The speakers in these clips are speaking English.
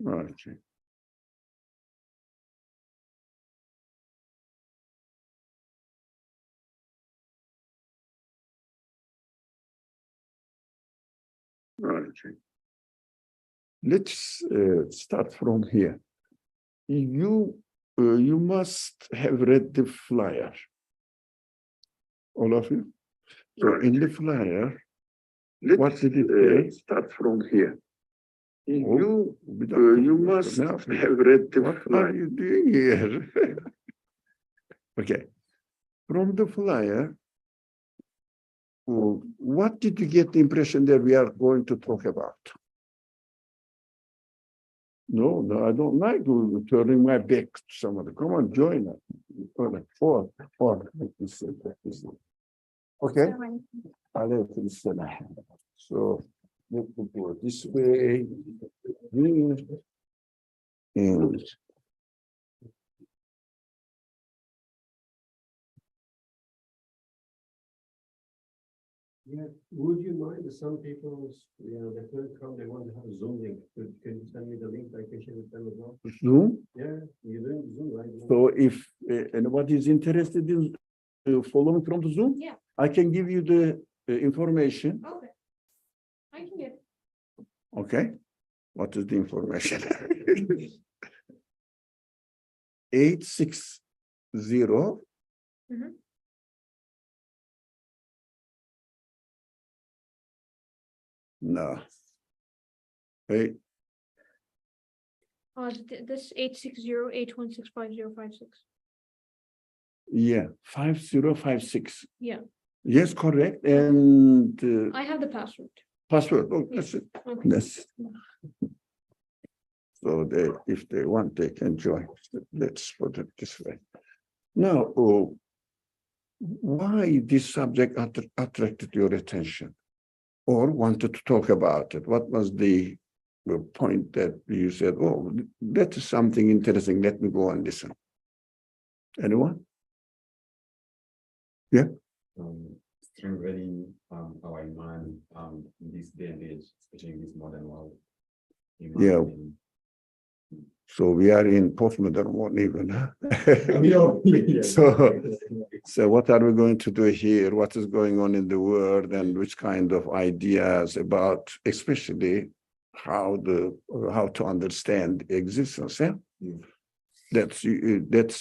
Okay. Okay. Let's start from here. You must have read the flyer, all of you. So in the flyer, what did it say? Start from here. You must have read the flyer. What are you doing here? Okay. From the flyer, what did you get the impression that we are going to talk about? No, I don't like turning my back to somebody. Come on, join us. Or, okay? So, let me go this way. And yeah, would you mind if some people, they couldn't come, they want to have a Zoom link? Can you send me the link? I can share with them as well. Zoom? Yeah, you're doing Zoom, right? So if anybody is interested in following from the Zoom, Yeah. I can give you the information. Okay. I can get it. Okay. What is the information? 860. Mhm. No. Hey, This 860-816-5056. yeah, 5056. Yeah, Yes, correct. And I have the password. password. Oh, that's it. Okay. Yes. So if they want, they can join. Let's put it this way. Now, why this subject attracted your attention or wanted to talk about it? What was the point that you said, oh, that is something interesting. Let me go and listen. Anyone? Yeah. Strengthening our iman in this day and age, especially in this modern world. Yeah. So we are in postmodern world even. Huh? So what are we going to do here? What is going on in the world, and which kind of ideas about, especially how to understand existence? Yeah? That's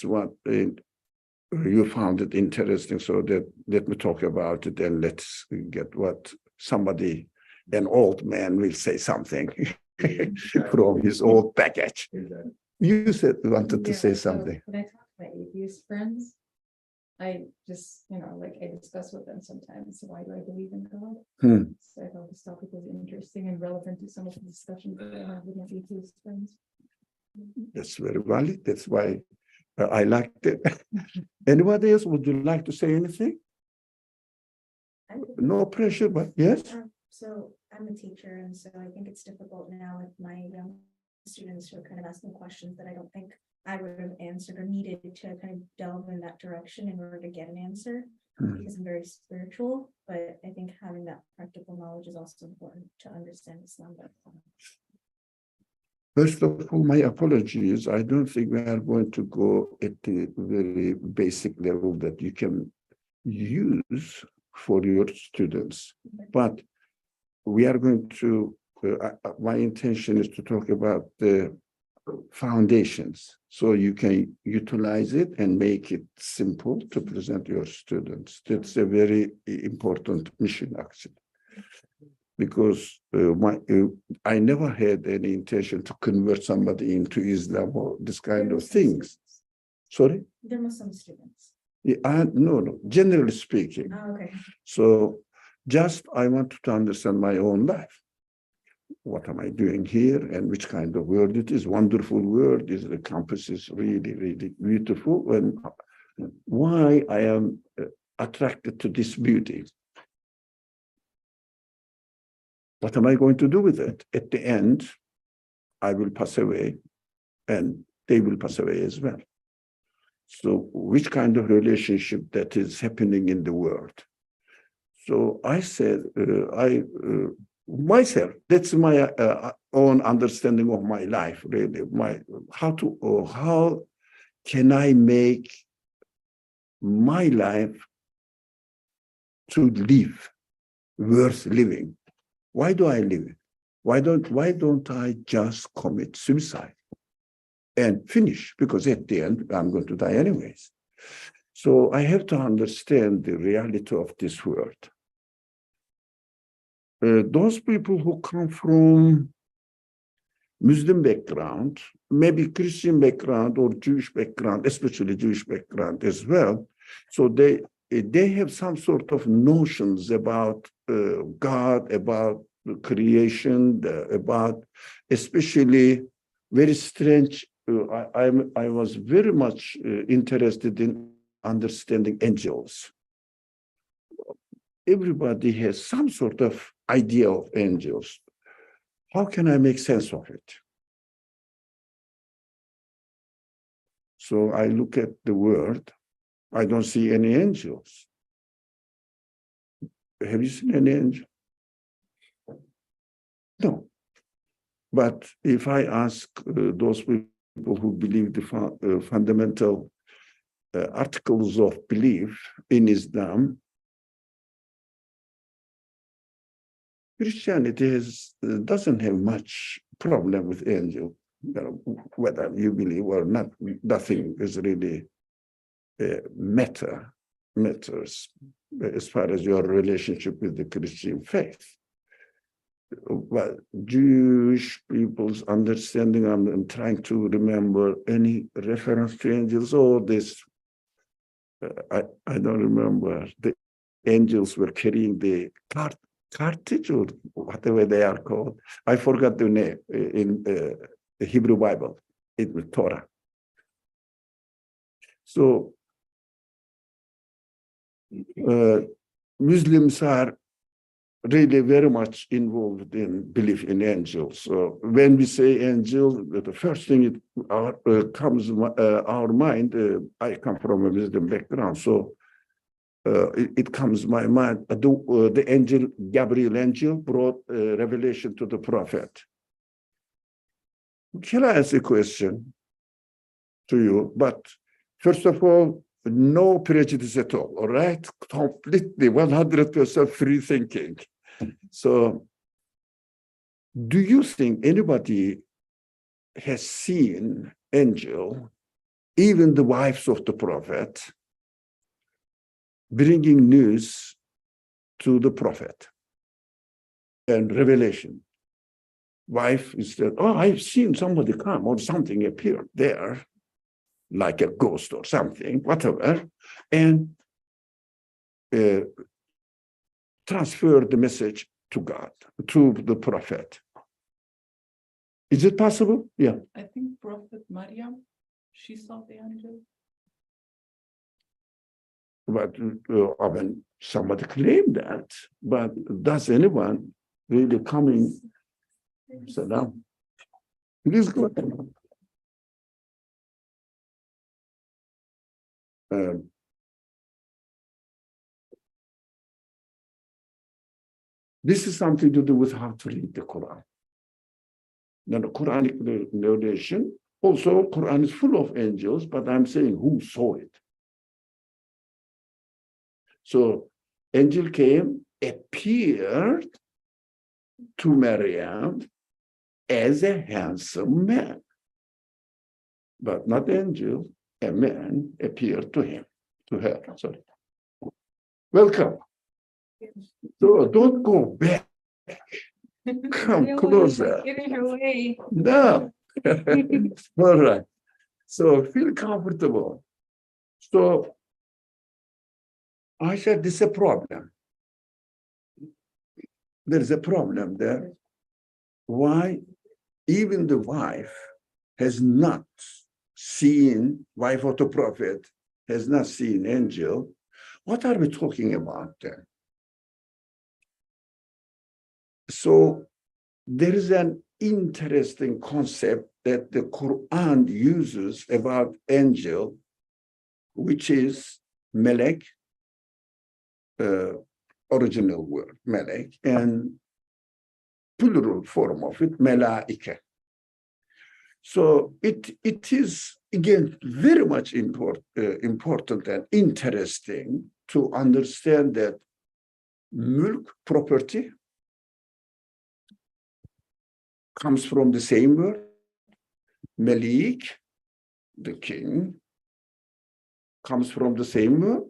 what you found it interesting. So that let me talk about it, and let's get what somebody, an old man, will say something. From his old package. You said you wanted to say something. When I talk to my atheist friends, I just, I discuss with them sometimes, why do I believe in God? So I thought this topic was interesting and relevant to some of the discussions that I have with my atheist friends. That's very valid. That's why I liked it. Anybody else, would you like to say anything? No pressure, but yes. So I'm a teacher, and so I think it's difficult now with my young students who are kind of asking questions that I don't think I would have answered or needed to kind of delve in that direction in order to get an answer, because I'm very spiritual, but I think having that practical knowledge is also important to understand Islam better. First of all, my apologies. I don't think we are going to go at the very basic level that you can use for your students, but we are going to, my intention is to talk about the foundations, so you can utilize it and make it simple to present your students. That's a very important mission, actually, because I never had any intention to convert somebody into Islam or this kind of things. Sorry? They're Muslim students. Yeah, no, generally speaking. Oh, okay. So just I wanted to understand my own life. What am I doing here, and which kind of world it is? Wonderful world. The campus is really, really beautiful, and why I am attracted to this beauty. What am I going to do with it? At the end, I will pass away, and they will pass away as well. So which kind of relationship that is happening in the world? So I said, myself, that's my own understanding of my life, really. How can I make my life to live worth living? Why do I live it? Why don't I just commit suicide and finish? Because at the end, I'm going to die anyways. So I have to understand the reality of this world. Those people who come from Muslim background, maybe Christian background or Jewish background, especially Jewish background as well. So they have some sort of notions about God, about creation, about especially very strange. I was very much interested in understanding angels. Everybody has some sort of idea of angels. How can I make sense of it? So I look at the world. I don't see any angels. Have you seen any angel? No. But if I ask those people who believe the fundamental articles of belief in Islam, Christianity doesn't have much problem with angel. Whether you believe or not, nothing is really matters as far as your relationship with the Christian faith. Well, Jewish people's understanding, I'm trying to remember any reference to angels or this. I don't remember. The angels were carrying the cartridge or whatever they are called. I forgot the name in the Hebrew Bible. It was Torah. So Muslims are really very much involved in belief in angels. So when we say angel, the first thing comes our mind. I come from a Muslim background, so it comes my mind. The angel Gabriel angel brought revelation to the prophet. Can I ask a question to you? But first of all, no prejudice at all right? Completely 100% free thinking. So do you think anybody has seen angel, even the wives of the prophet, bringing news to the prophet and revelation? Wife is that, oh, I've seen somebody come or something appear there, like a ghost or something, whatever, and transfer the message to God, to the prophet. Is it possible? Yeah. I think Prophet Maryam, she saw the angel. But I mean, somebody claimed that, but does anyone really coming? Saddam, please go ahead. This is something to do with how to read the Quran. Now, the Quranic narration, also Quran is full of angels, but I'm saying who saw it. So angel came, appeared to Maryam as a handsome man. But not angel, a man appeared to him, to her, sorry. Welcome. So don't go back. Come closer. Getting her way. No. All right. So feel comfortable. So I said, this is a problem. There's a problem there. Why even the wife has not seen, wife of the prophet has not seen angel? What are we talking about then? So there is an interesting concept that the Quran uses about angel, which is melek, original word, melek, and plural form of it, melaike. So it is, again, very much important and interesting to understand that mulk, property, comes from the same word. Malik, the king, comes from the same word.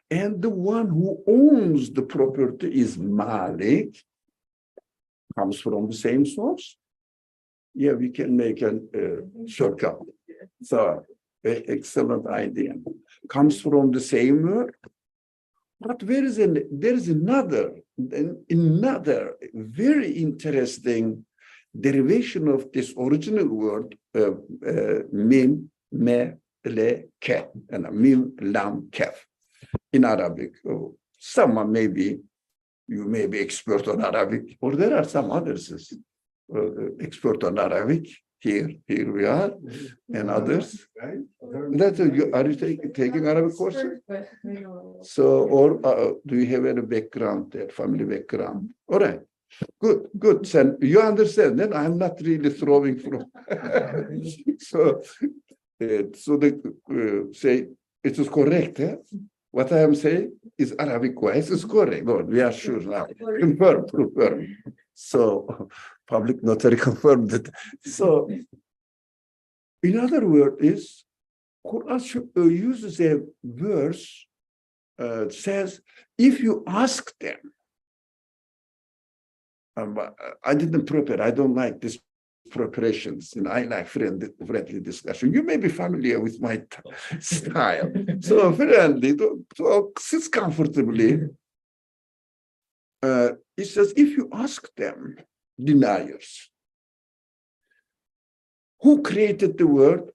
And the one who owns the property is Malik, comes from the same source. Yeah, we can make a shortcut. So, excellent idea. Comes from the same word. But there is another very interesting derivation of this original word, mim, me, le, ke, and mim, lam, kef, in Arabic. Oh, someone you may be expert on Arabic, or there are some others expert on Arabic. Here we are, and others. Are you taking Arabic courses? So, or do you have any background there, family background? All right, good. So you understand that I'm not really throwing from. So they say it is correct. Eh? What I am saying is Arabic wise is correct. Lord, we are sure now. Confirm. So public notary confirmed it. So, in other words, is Quran uses a verse says, if you ask them, I didn't prepare. I don't like this preparations, and I like friendly discussion. You may be familiar with my style. So friendly, sit comfortably. It says, if you ask them, deniers, who created the world?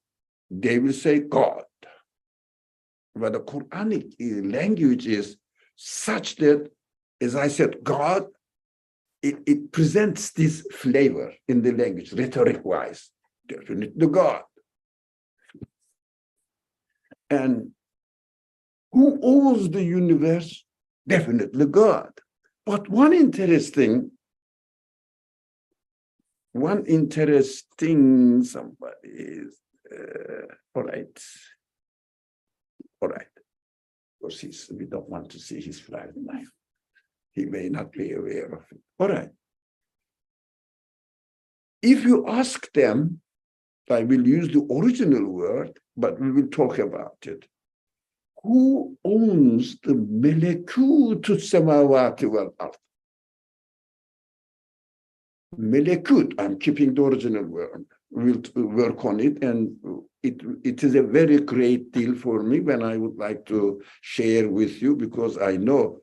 They will say God. But the Quranic language is such that, as I said, God, it presents this flavor in the language, rhetoric-wise, definitely God. And who owns the universe? Definitely God. But one interesting somebody is, all right. Of course, we don't want to see his private life. He may not be aware of it. All right. If you ask them, I will use the original word, but we will talk about it. Who owns the melekut samawati wal ard? Melekut, I'm keeping the original word. We'll work on it, and it is a very great deal for me when I would like to share with you, because I know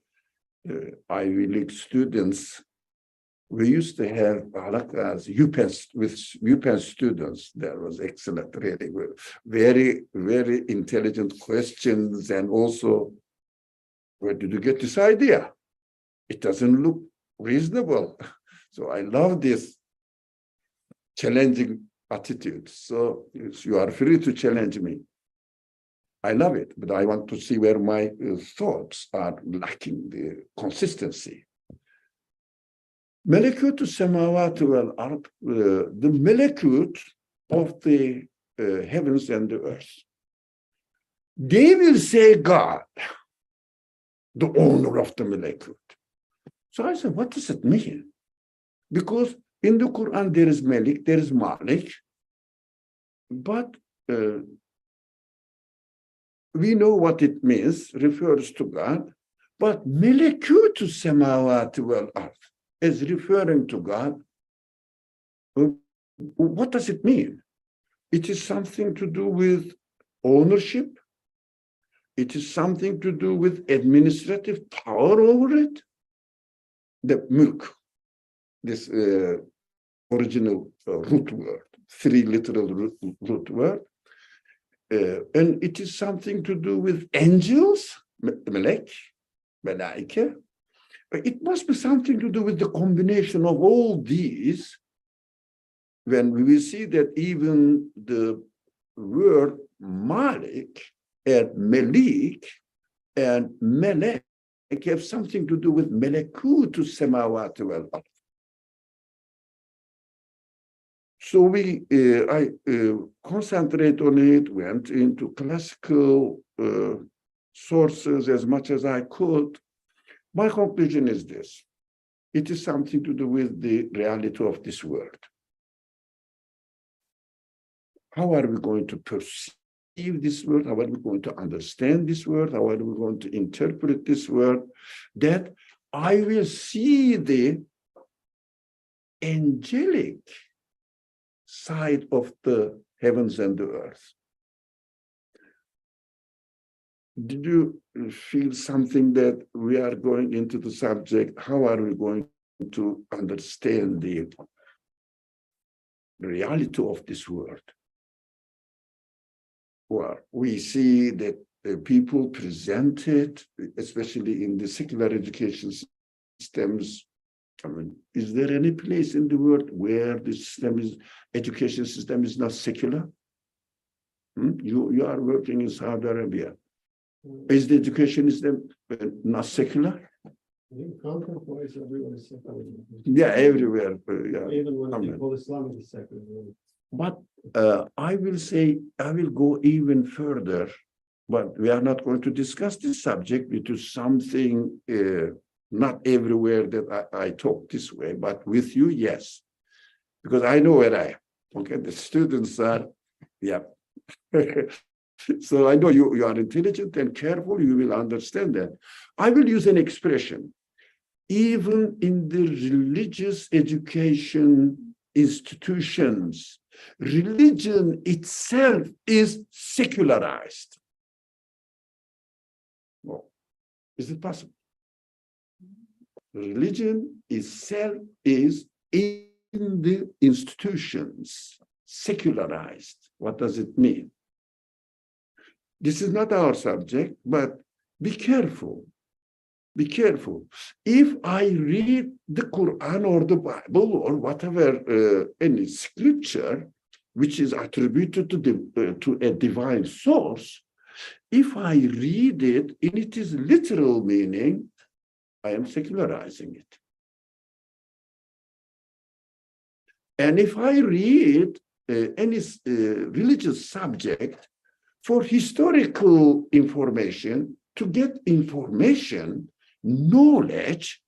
Ivy League students, we used to have halakas with UPenn students. That was excellent, really. Very, very intelligent questions, and also, where did you get this idea? It doesn't look reasonable. So I love this challenging attitude. So you are free to challenge me. I love it, but I want to see where my thoughts are lacking the consistency. Melekut samawati wal ard, the melekut of the heavens and the earth. They will say God, the owner of the melekut. So I said, what does it mean? Because in the Quran there is Malik, there is Malik, but we know what it means, refers to God, but melekut samawati wal ard is referring to God. What does it mean? It is something to do with ownership. It is something to do with administrative power over it. The mulk, this original root word, three literal root word. And it is something to do with angels, melek, malaika. It must be something to do with the combination of all these, when we will see that even the word Malik and Malik and Melek have something to do with Melekut samawati wal ard. So I concentrate on it, went into classical sources as much as I could. My conclusion is this: it is something to do with the reality of this world. How are we going to perceive this world? How are we going to understand this world? How are we going to interpret this world? That I will see the angelic side of the heavens and the earth. Did you feel something that we are going into the subject? How are we going to understand the reality of this world? Well, we see that people presented, especially in the secular education systems. I mean, is there any place in the world where the education system is not secular? You are working in Saudi Arabia. Is the education system not secular? I think content-wise, everyone is secular. Yeah, everywhere. Yeah. Even when Amen. people Islam is secular. But I will say, I will go even further, but we are not going to discuss this subject. It is something not everywhere that I talk this way, but with you, yes. Because I know where I am. Okay, the students are, yeah. So I know you are intelligent and careful, you will understand that. I will use an expression. Even in the religious education institutions, religion itself is secularized. Well, is it possible? Religion itself is in the institutions secularized. What does it mean? This is not our subject, but be careful. Be careful. If I read the Quran or the Bible or whatever, any scripture which is attributed to a divine source, if I read it in its literal meaning, I am secularizing it. And if I read any religious subject for historical information, to get information, knowledge,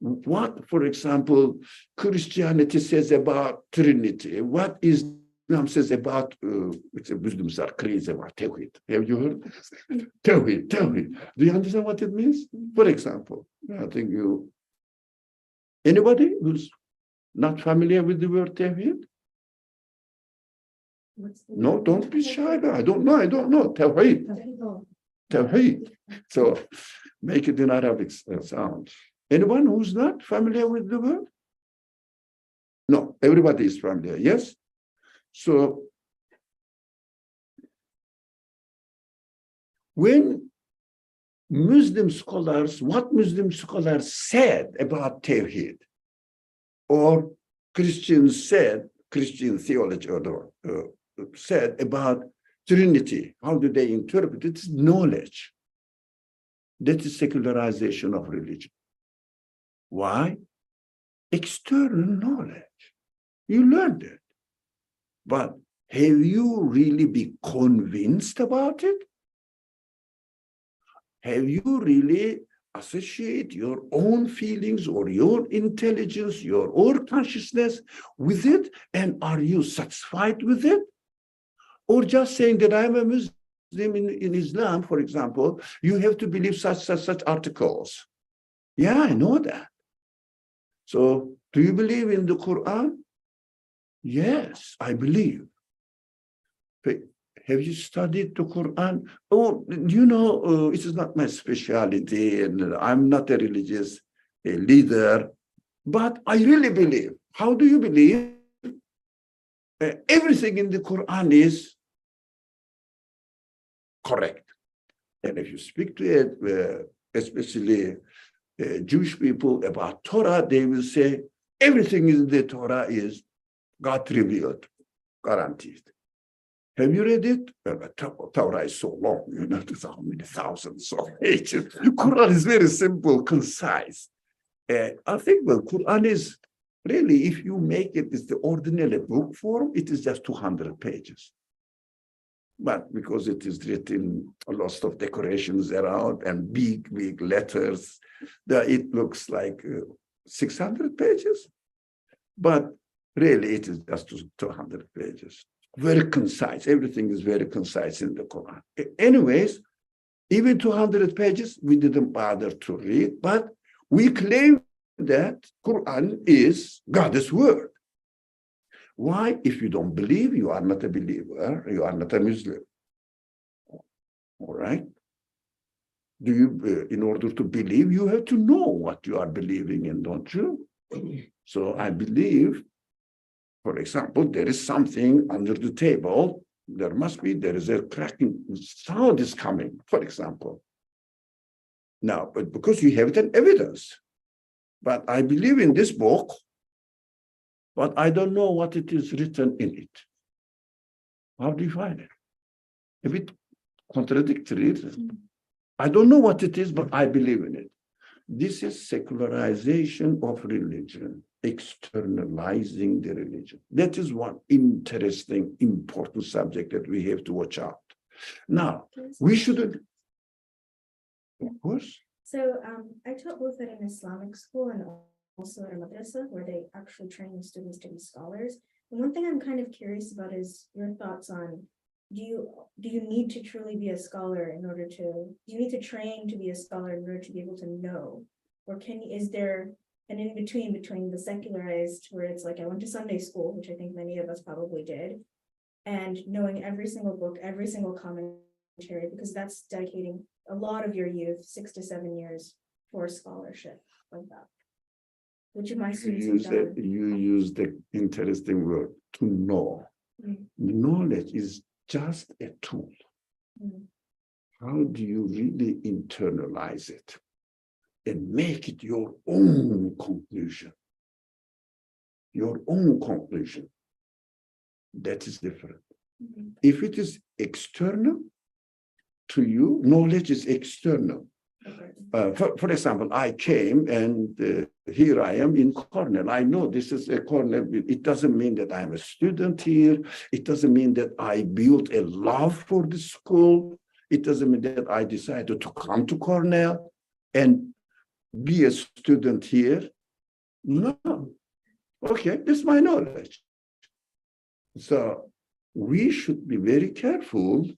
what, for example, Christianity says about Trinity, what Islam says about, Muslims are crazy about Tawhid. Have you heard? Tawhid. Do you understand what it means? For example, I think anybody who's not familiar with the word Tawhid? No, don't be shy. I don't know. Tawhid. Tawhid. So make it in Arabic sound. Anyone who's not familiar with the word? No, everybody is familiar, yes? So when what Muslim scholars said about Tawhid, or Christians said, Christian theology said about Trinity, how do they interpret it? It's knowledge. That is secularization of religion. Why? External knowledge. You learned it. But have you really been convinced about it? Have you really associate your own feelings or your intelligence, your own consciousness with it? And are you satisfied with it? Or just saying that I'm a Muslim in Islam, for example, you have to believe such articles. Yeah, I know that. So do you believe in the Quran? Yes, I believe. But have you studied the Quran? Oh, it is not my specialty, and I'm not a religious leader, but I really believe. How do you believe? Everything in the Quran is correct. And if you speak to it, especially Jewish people about Torah, they will say everything in the Torah is God revealed, guaranteed. Have you read it? Torah is so long, there's how many thousands of pages. Quran is very simple, concise. I think the Quran is Really, if you make it is the ordinary book form, it is just 200 pages. But because it is written, a lot of decorations around and big, big letters, it looks like 600 pages. But really, it is just 200 pages. Very concise. Everything is very concise in the Quran. Anyways, even 200 pages, we didn't bother to read, but we claim that Quran is God's word. Why? If you don't believe, you are not a believer, you are not a Muslim. All right? Do you, in order to believe, you have to know what you are believing in, don't you? So I believe, for example, there is something under the table. There is a cracking sound is coming, for example. Now, but because you have an evidence, but I believe in this book, but I don't know what it is written in it. How do you find it? A bit contradictory. I don't know what it is, but I believe in it. This is secularization of religion, externalizing the religion. That is one interesting, important subject that we have to watch out. Now, we shouldn't, of course. So I taught both at an Islamic school and also at a madrasa where they actually train the students to be scholars. And one thing I'm kind of curious about is your thoughts on, do you need to truly be a scholar in order to, do you need to train to be a scholar in order to be able to know? Or is there an in-between the secularized, where it's like, I went to Sunday school, which I think many of us probably did, and knowing every single book, every single commentary, because that's dedicating a lot of your youth, 6 to 7 years, for scholarship like that. Which of my students have done. You use the interesting word, to know. Knowledge is just a tool. How do you really internalize it and make it your own conclusion? Your own conclusion. That is different. If it is external to you, knowledge is external. For example, I came and here I am in Cornell. I know this is a Cornell. It doesn't mean that I'm a student here. It doesn't mean that I built a love for the school. It doesn't mean that I decided to come to Cornell and be a student here. No. Okay, this is my knowledge. So we should be very careful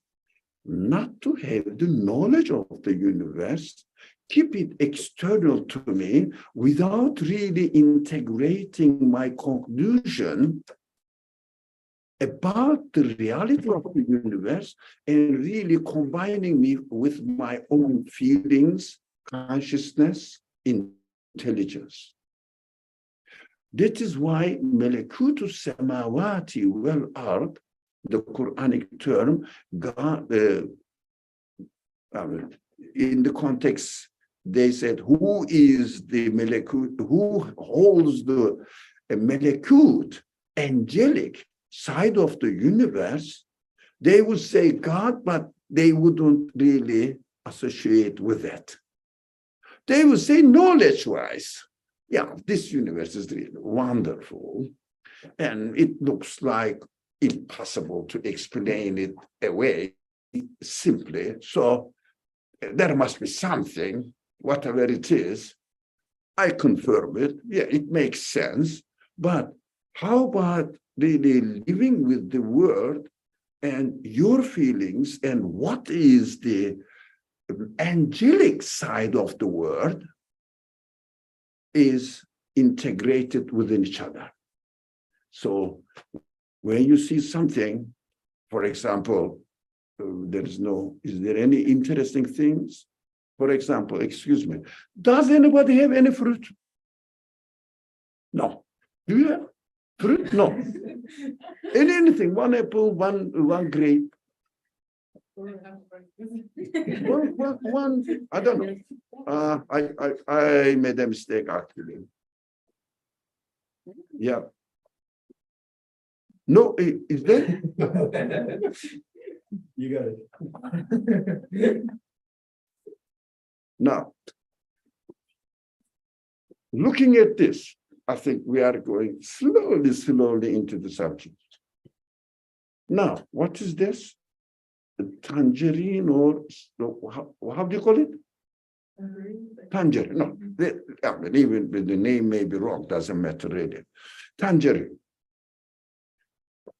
not to have the knowledge of the universe, keep it external to me without really integrating my conclusion about the reality of the universe and really combining me with my own feelings, consciousness, intelligence. That is why Melekutu Samawati wal Ard, the Quranic term, God, in the context, they said, who is the Melekut, who holds the Melekut, angelic side of the universe? They would say God, but they wouldn't really associate with it. They would say knowledge-wise, yeah, this universe is really wonderful, and it looks like impossible to explain it away simply. So there must be something, whatever it is. I confirm it. Yeah, it makes sense. But how about really living with the word and your feelings and what is the angelic side of the word is integrated within each other. So when you see something, for example, is there any interesting things? For example, excuse me, does anybody have any fruit? No. Do you have fruit? No. Anything, one apple, one grape. One, I don't know. I made a mistake actually. Yeah. No, is there? You got it. Now, looking at this, I think we are going slowly into the subject. Now, what is this? A tangerine or how do you call it? Tangerine. No, I mean, even the name may be wrong, doesn't matter really. Tangerine.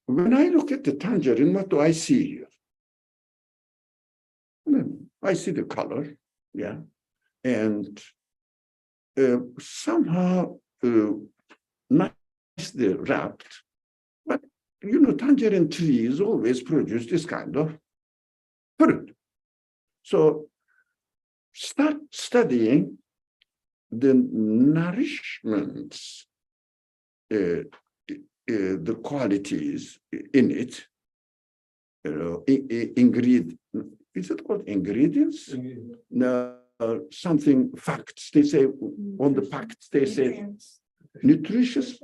When I look at the tangerine, what do I see here? I see the color, yeah, and somehow nicely wrapped. But you know, tangerine trees always produce this kind of fruit. So start studying the nourishments, the qualities in it, ingredient. Is it called ingredients? No, something facts. They say on the facts. They say nutritious,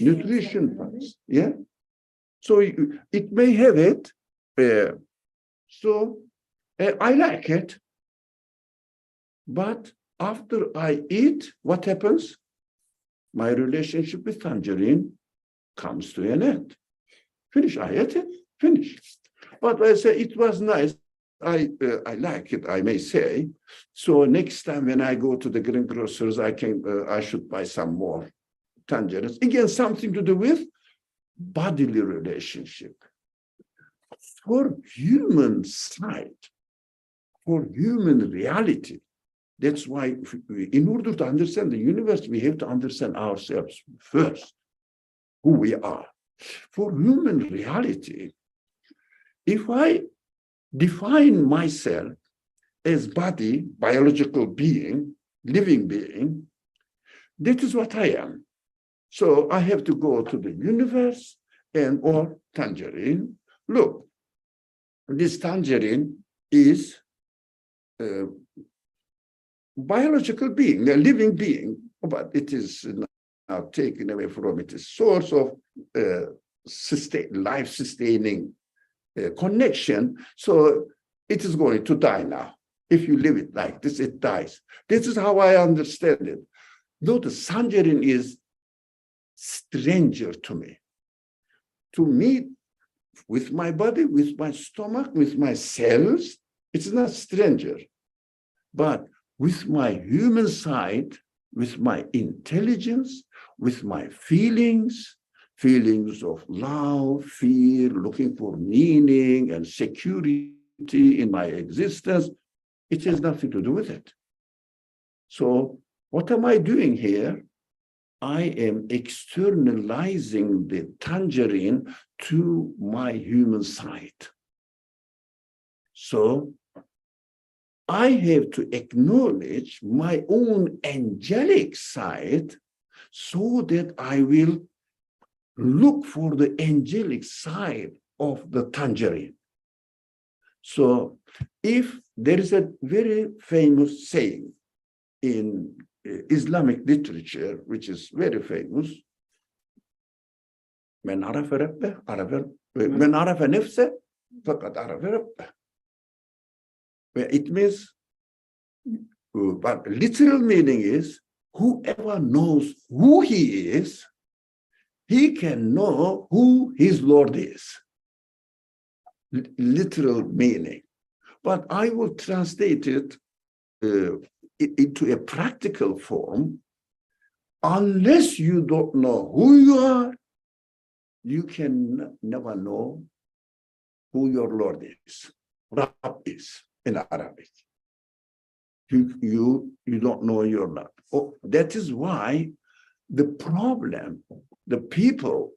nutrition facts. Yeah. So it may have it. So I like it. But after I eat, what happens? My relationship with tangerine comes to an end. Finish. I ate it. Finish. But I say it was nice. I like it, I may say. So next time when I go to the greengrocers, I should buy some more tangerines. Again, something to do with bodily relationship. For human side, for human reality, that's why in order to understand the universe, we have to understand ourselves first, who we are. For human reality, if I define myself as body, biological being, living being, that is what I am. So I have to go to the universe or tangerine. Look, this tangerine is a biological being, a living being, but it is now taken away from its source of life-sustaining connection. So it is going to die now. If you leave it like this, it dies. This is how I understand it. Though the tangerine is stranger to me. To me, with my body, with my stomach, with my cells, it's not stranger. But with my human side, with my intelligence, with my feelings of love, fear, looking for meaning and security in my existence, it has nothing to do with it. So what am I doing here? I am externalizing the tangerine to my human side. So I have to acknowledge my own angelic side so that I will look for the angelic side of the tangerine. So if there is a very famous saying in Islamic literature, which is very famous, من عرف ربه من عرف نفسه فقد عرف ربه. It means, but literal meaning is, whoever knows who he is, he can know who his Lord is. Literal meaning. But I will translate it into a practical form. Unless you don't know who you are, you can never know who your Lord is. Rab is in Arabic. You don't know your Lord. Oh, that is why the problem, the people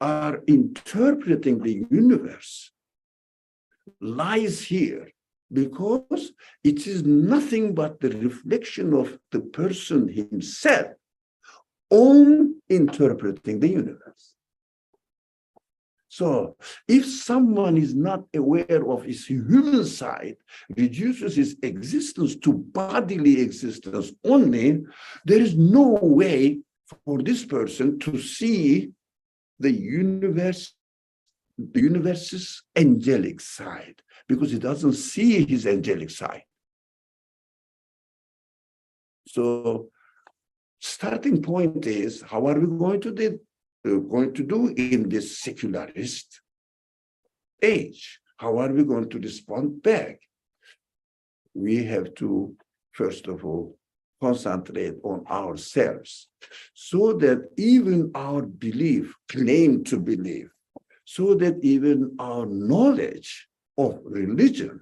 are interpreting the universe, lies here, because it is nothing but the reflection of the person himself on interpreting the universe. So if someone is not aware of his human side, reduces his existence to bodily existence only, there is no way for this person to see the universe's angelic side, because he doesn't see his angelic side. So starting point is, how are we going to do in this secularist age? How are we going to respond back? We have to, first of all, concentrate on ourselves so that even our belief, claim to believe, so that even our knowledge of religion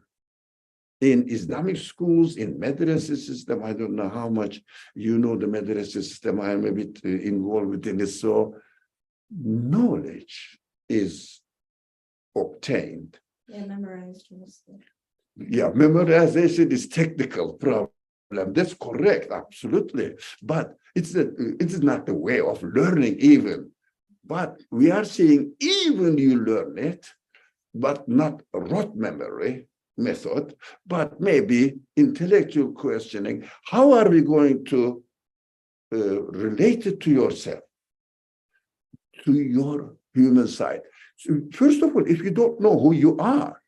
in Islamic schools, in madrasa system, I don't know how much you know the madrasa system, I am a bit involved within it, so knowledge is obtained. Yeah, memorized mostly. Yeah, memorization is technical problem. That's correct, absolutely. But it's not the way of learning even. But we are saying even you learn it, but not rote memory method, but maybe intellectual questioning. How are we going to relate it to yourself, to your human side? So first of all, if you don't know who you are,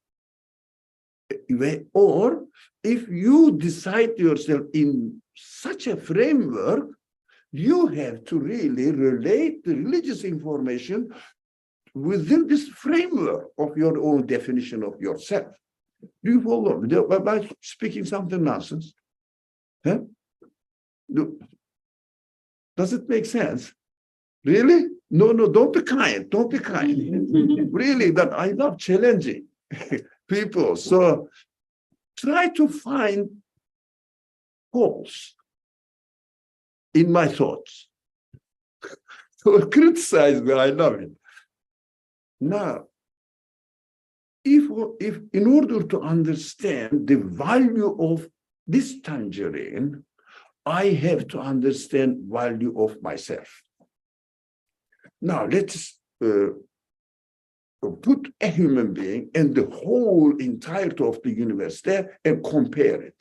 or if you decide yourself in such a framework, you have to really relate the religious information within this framework of your own definition of yourself. Do you follow? Am I speaking something nonsense? Huh? Does it make sense? Really? No, don't be kind. Don't be kind. Really, that I love challenging people. So try to find holes in my thoughts. So criticize me, I love it. Now, if in order to understand the value of this tangerine, I have to understand value of myself. Now, let's put a human being and the whole entirety of the universe there and compare it.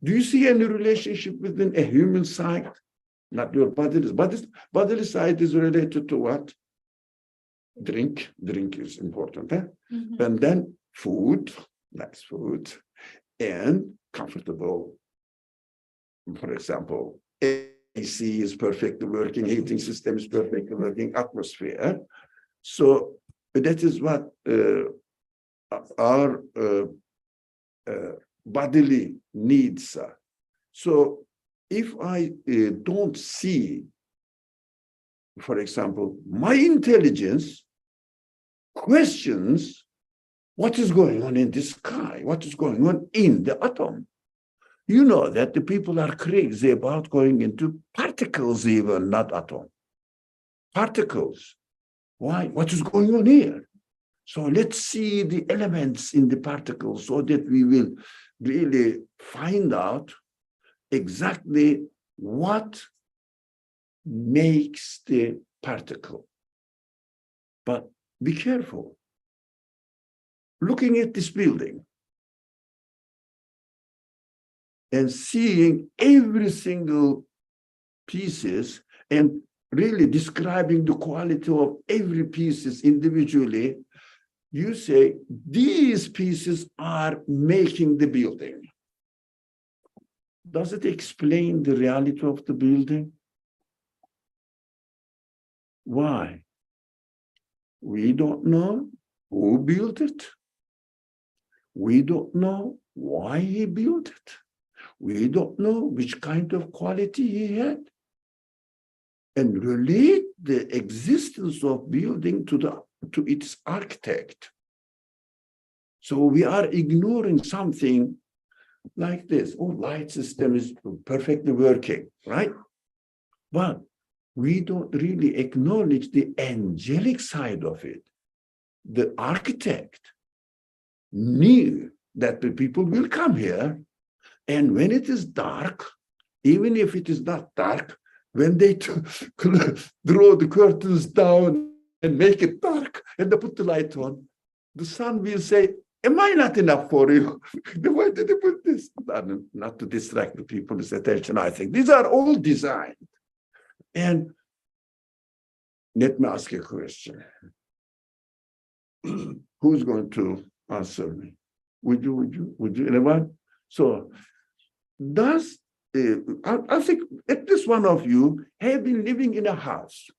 Do you see any relationship within a human side? Not your bodily side is related to what? Drink is important, eh? And then food, nice food, and comfortable. For example, AC is perfectly working, heating system is perfectly working, atmosphere. So that is what our bodily needs are. So if I don't see, for example, my intelligence questions what is going on in the sky, what is going on in the atom. You know that the people are crazy about going into particles even, not atom. Particles. Why? What is going on here? So let's see the elements in the particles so that we will really find out exactly what makes the particle. But be careful. Looking at this building and seeing every single pieces and really describing the quality of every pieces individually, you say these pieces are making the building. Does it explain the reality of the building? Why? We don't know who built it. We don't know why he built it. We don't know which kind of quality he had. And relate the existence of building to its architect. So we are ignoring something like this. Oh, light system is perfectly working, right? But we don't really acknowledge the angelic side of it. The architect knew that the people will come here, and when it is dark, even if it is not dark, when they draw the curtains down and make it dark, and they put the light on, the sun will say, am I not enough for you? Why did you put this? Not to distract the people's attention, I think. These are all designed. And let me ask you a question. Who's going to answer me? Would you, anyone? So, does I think at least one of you have been living in a house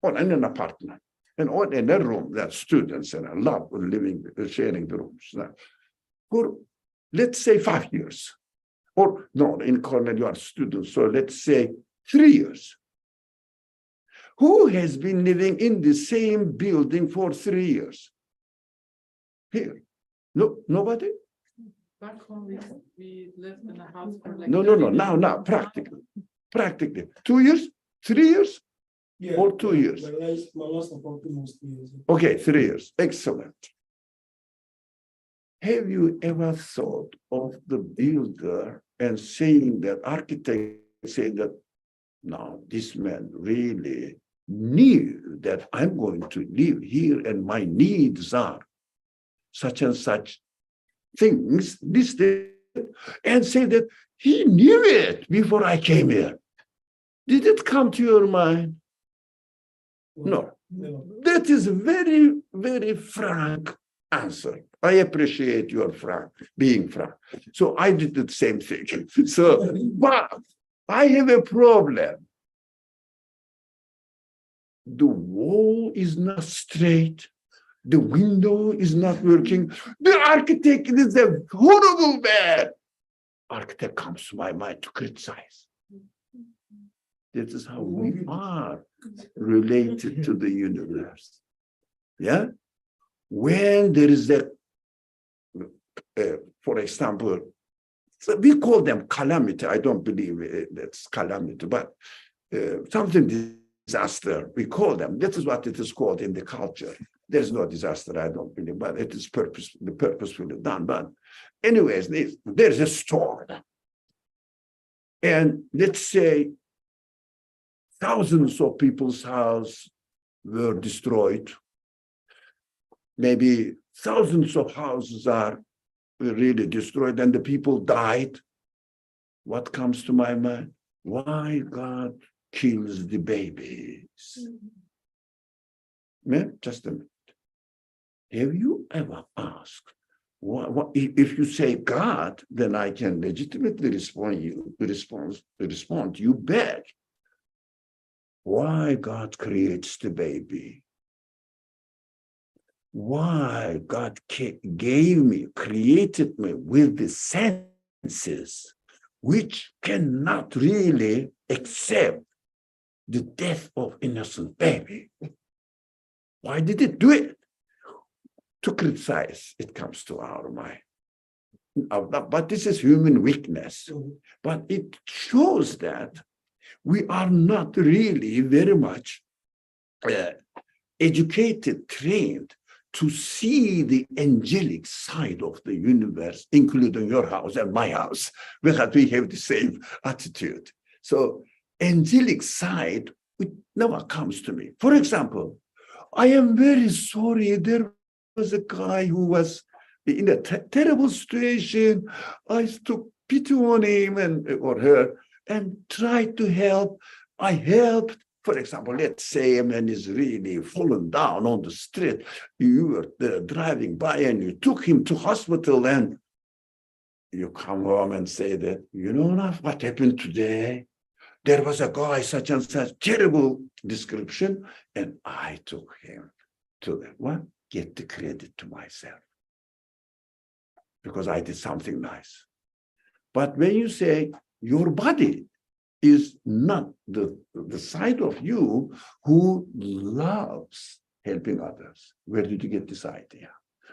or in an apartment and or in a room that students and a lot were living, sharing the rooms for, let's say, 5 years. Or no, in Cornell you are students, so let's say 3 years. Who has been living in the same building for 3 years? Here. No, nobody? Back home, we lived in a house for like. No, 30 now, minutes. practically. 2 years, 3 years, Yeah, or 2 years. My last apartment was 2 years. Okay, 3 years. Excellent. Have you ever thought of the builder and saying that architect saying that, no, this man really knew that I'm going to live here and my needs are such and such things, and say that he knew it before I came here. Did it come to your mind? No. No. That is a very, very frank answer. I appreciate your being frank. So I did the same thing. So, but I have a problem. The wall is not straight. The window is not working. The architect is a horrible man. Architect comes to my mind to criticize. This is how we are related to the universe. Yeah? When there is a, for example, so we call them calamity. I don't believe that's calamity, but something disaster, we call them. This is what it is called in the culture. There's no disaster, I don't believe, but it is purposefully done. But anyways, there's a storm. And let's say thousands of people's houses were destroyed. Maybe thousands of houses are really destroyed and the people died. What comes to my mind? Why God kills the babies? Just a minute. Have you ever asked, if you say God, then I can legitimately respond you back. Why God creates the baby? Why God created me with the senses, which cannot really accept the death of innocent baby. Why did it do it? To criticize, it comes to our mind. But this is human weakness. But it shows that we are not really very much educated, trained to see the angelic side of the universe, including your house and my house, because we have the same attitude. So angelic side, it never comes to me. For example, I am very sorry, there was a guy who was in a terrible situation. I took pity on him or her and tried to help. I helped. For example, let's say a man is really fallen down on the street. You were driving by and you took him to hospital and you come home and say that, you know what happened today? There was a guy, such and such, terrible description, and I took him to the one, get the credit to myself. Because I did something nice. But when you say your body is not the side of you who loves helping others. Where did you get this idea?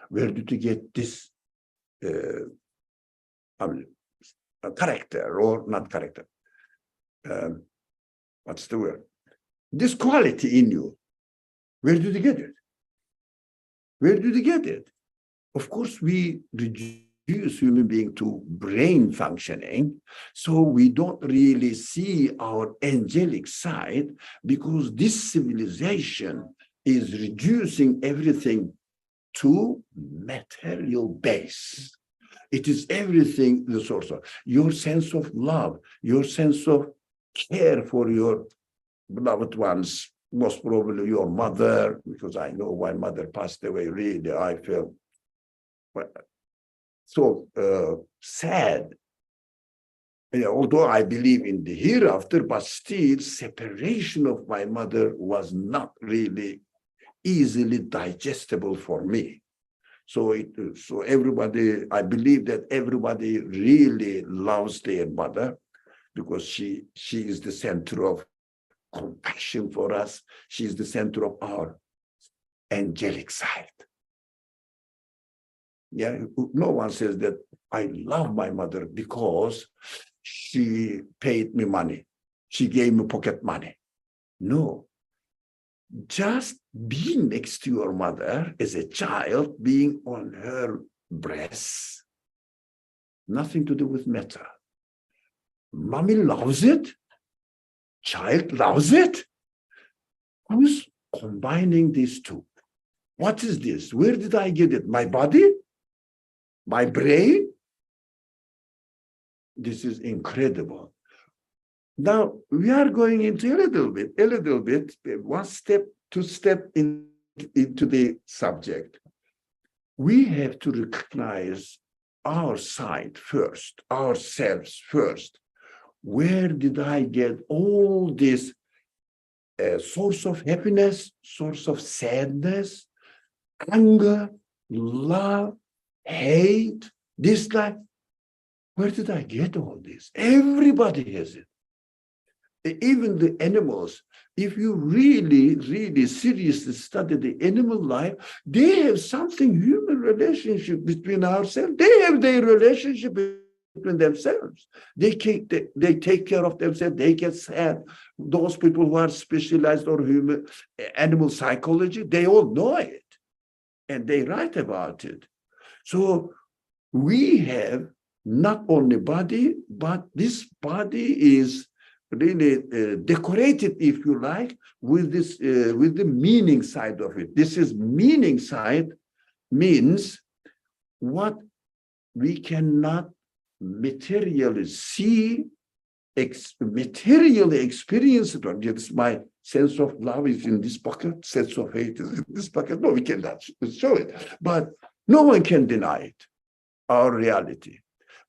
Where did you get this character or not character? What's the word? This quality in you. Where did you get it? Where did you get it? Of course, we reduce human being to brain functioning, so we don't really see our angelic side because this civilization is reducing everything to material base. It is everything the source of your sense of love, your sense of care for your beloved ones, most probably your mother, because I know my mother passed away, really, I felt so sad Although I believe in the hereafter, but still separation of my mother was not really easily digestible for me. So everybody, I believe that everybody really loves their mother because she is the center of compassion for us. She is the center of our angelic side. Yeah, no one says that I love my mother because she paid me money. She gave me pocket money. No. Just being next to your mother as a child, being on her breast, nothing to do with matter. Mommy loves it. Child loves it. Who's combining these two? What is this? Where did I get it? My body? My brain? This is incredible. Now we are going into a little bit, one step, two step into the subject. We have to recognize our side first, ourselves first. Where did I get all this source of happiness, source of sadness, anger, love, hate, dislike? Where did I get all this? Everybody has it. Even the animals, if you really, really seriously study the animal life, they have something human relationship between ourselves. They have their relationship between themselves. They take care of themselves. They get sad. Those people who are specialized or human animal psychology, they all know it, and they write about it. So we have not only body, but this body is really decorated, if you like, with this with the meaning side of it. This is meaning side, means what we cannot materially see, materially experience it. Yes, my sense of love is in this bucket, sense of hate is in this bucket. No, we cannot show it, but no one can deny it, our reality.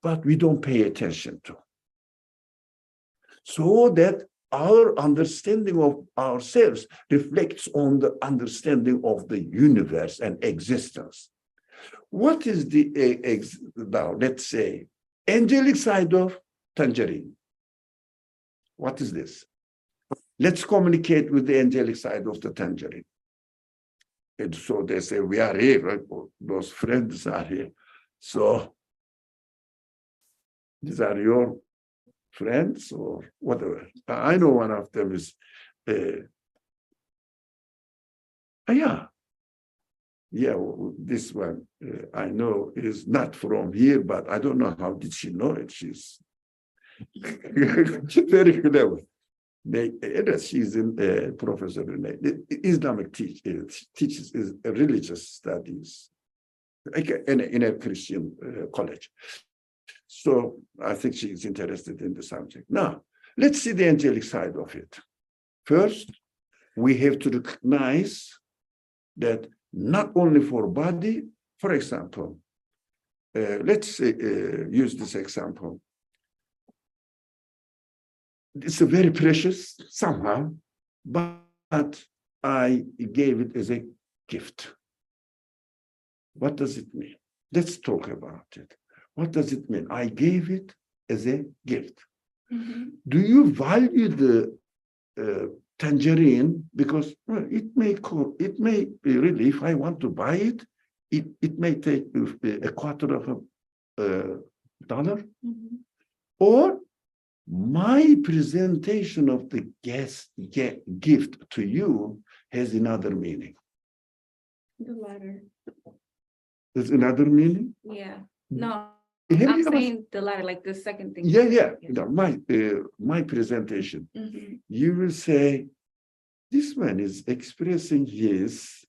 But we don't pay attention to. So that our understanding of ourselves reflects on the understanding of the universe and existence. What is the, now let's say, angelic side of tangerine? What is this? Let's communicate with the angelic side of the tangerine. And so they say, we are here, right? Those friends are here. So these are your friends or whatever. I know one of them is, this one I know is not from here, but I don't know how did she know it. She's very clever. She's a professor in Islamic teaches religious studies in a Christian college. So I think she's interested in the subject. Now, let's see the angelic side of it. First, we have to recognize that not only for body, for example, let's use this example. It's a very precious somehow, but I gave it as a gift. What does it mean? Let's talk about it. What does it mean? I gave it as a gift. Mm-hmm. Do you value the tangerine? Because it may be really, if I want to buy it, it may take a quarter of $1. Mm-hmm. Or my presentation of the gift to you has another meaning. The latter. There's another meaning? Yeah. No. I'm saying the latter, like the second thing. Yeah. My presentation. Mm-hmm. You will say, this man is expressing his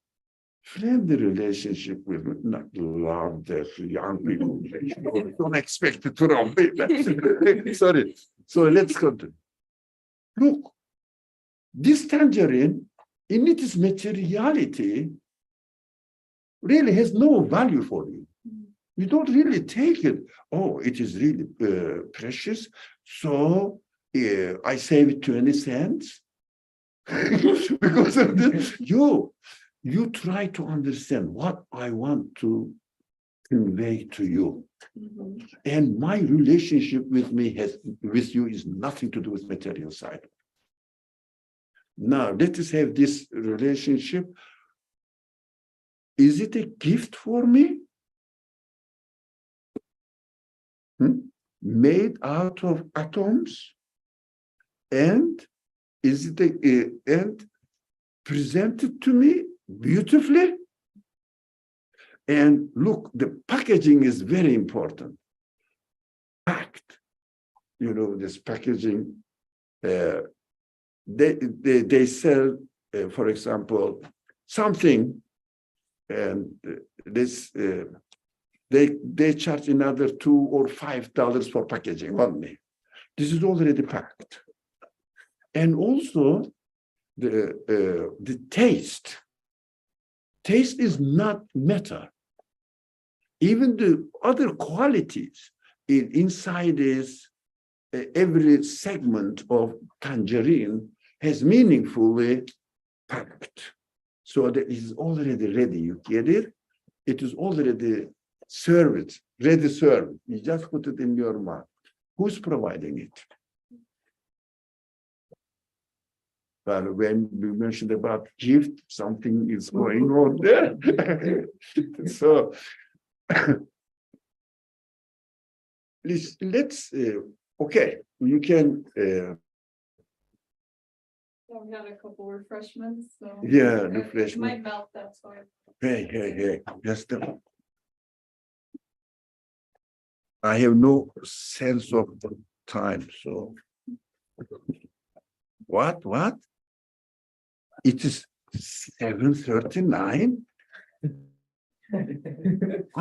friendly relationship with me, not love that young people. Don't expect it from me. Sorry. So let's continue. Look, this tangerine, in its materiality, really has no value for you. You don't really take it. Oh, it is really precious. So I saved 20 cents because of this. You try to understand what I want to convey to you. Mhm. And my relationship with you is nothing to do with material side. Now, let us have this relationship. Is it a gift for me? Made out of atoms? And is it and presented to me beautifully? And look, the packaging is very important. Packed, this packaging. They sell, for example, something, and this they charge another $2 or $5 for packaging only. This is already packed, and also the taste. Taste is not matter. Even the other qualities inside is every segment of tangerine has meaningfully packed. So that is already ready. You get it? It is already served, ready served. You just put it in your mouth. Who's providing it? Well, when we mentioned about gift, something is going on there. So let's okay, you can We had a couple refreshments, so. Yeah, It refreshment. might melt, that's why. Hey, just I have no sense of time, so what? It is 7:39.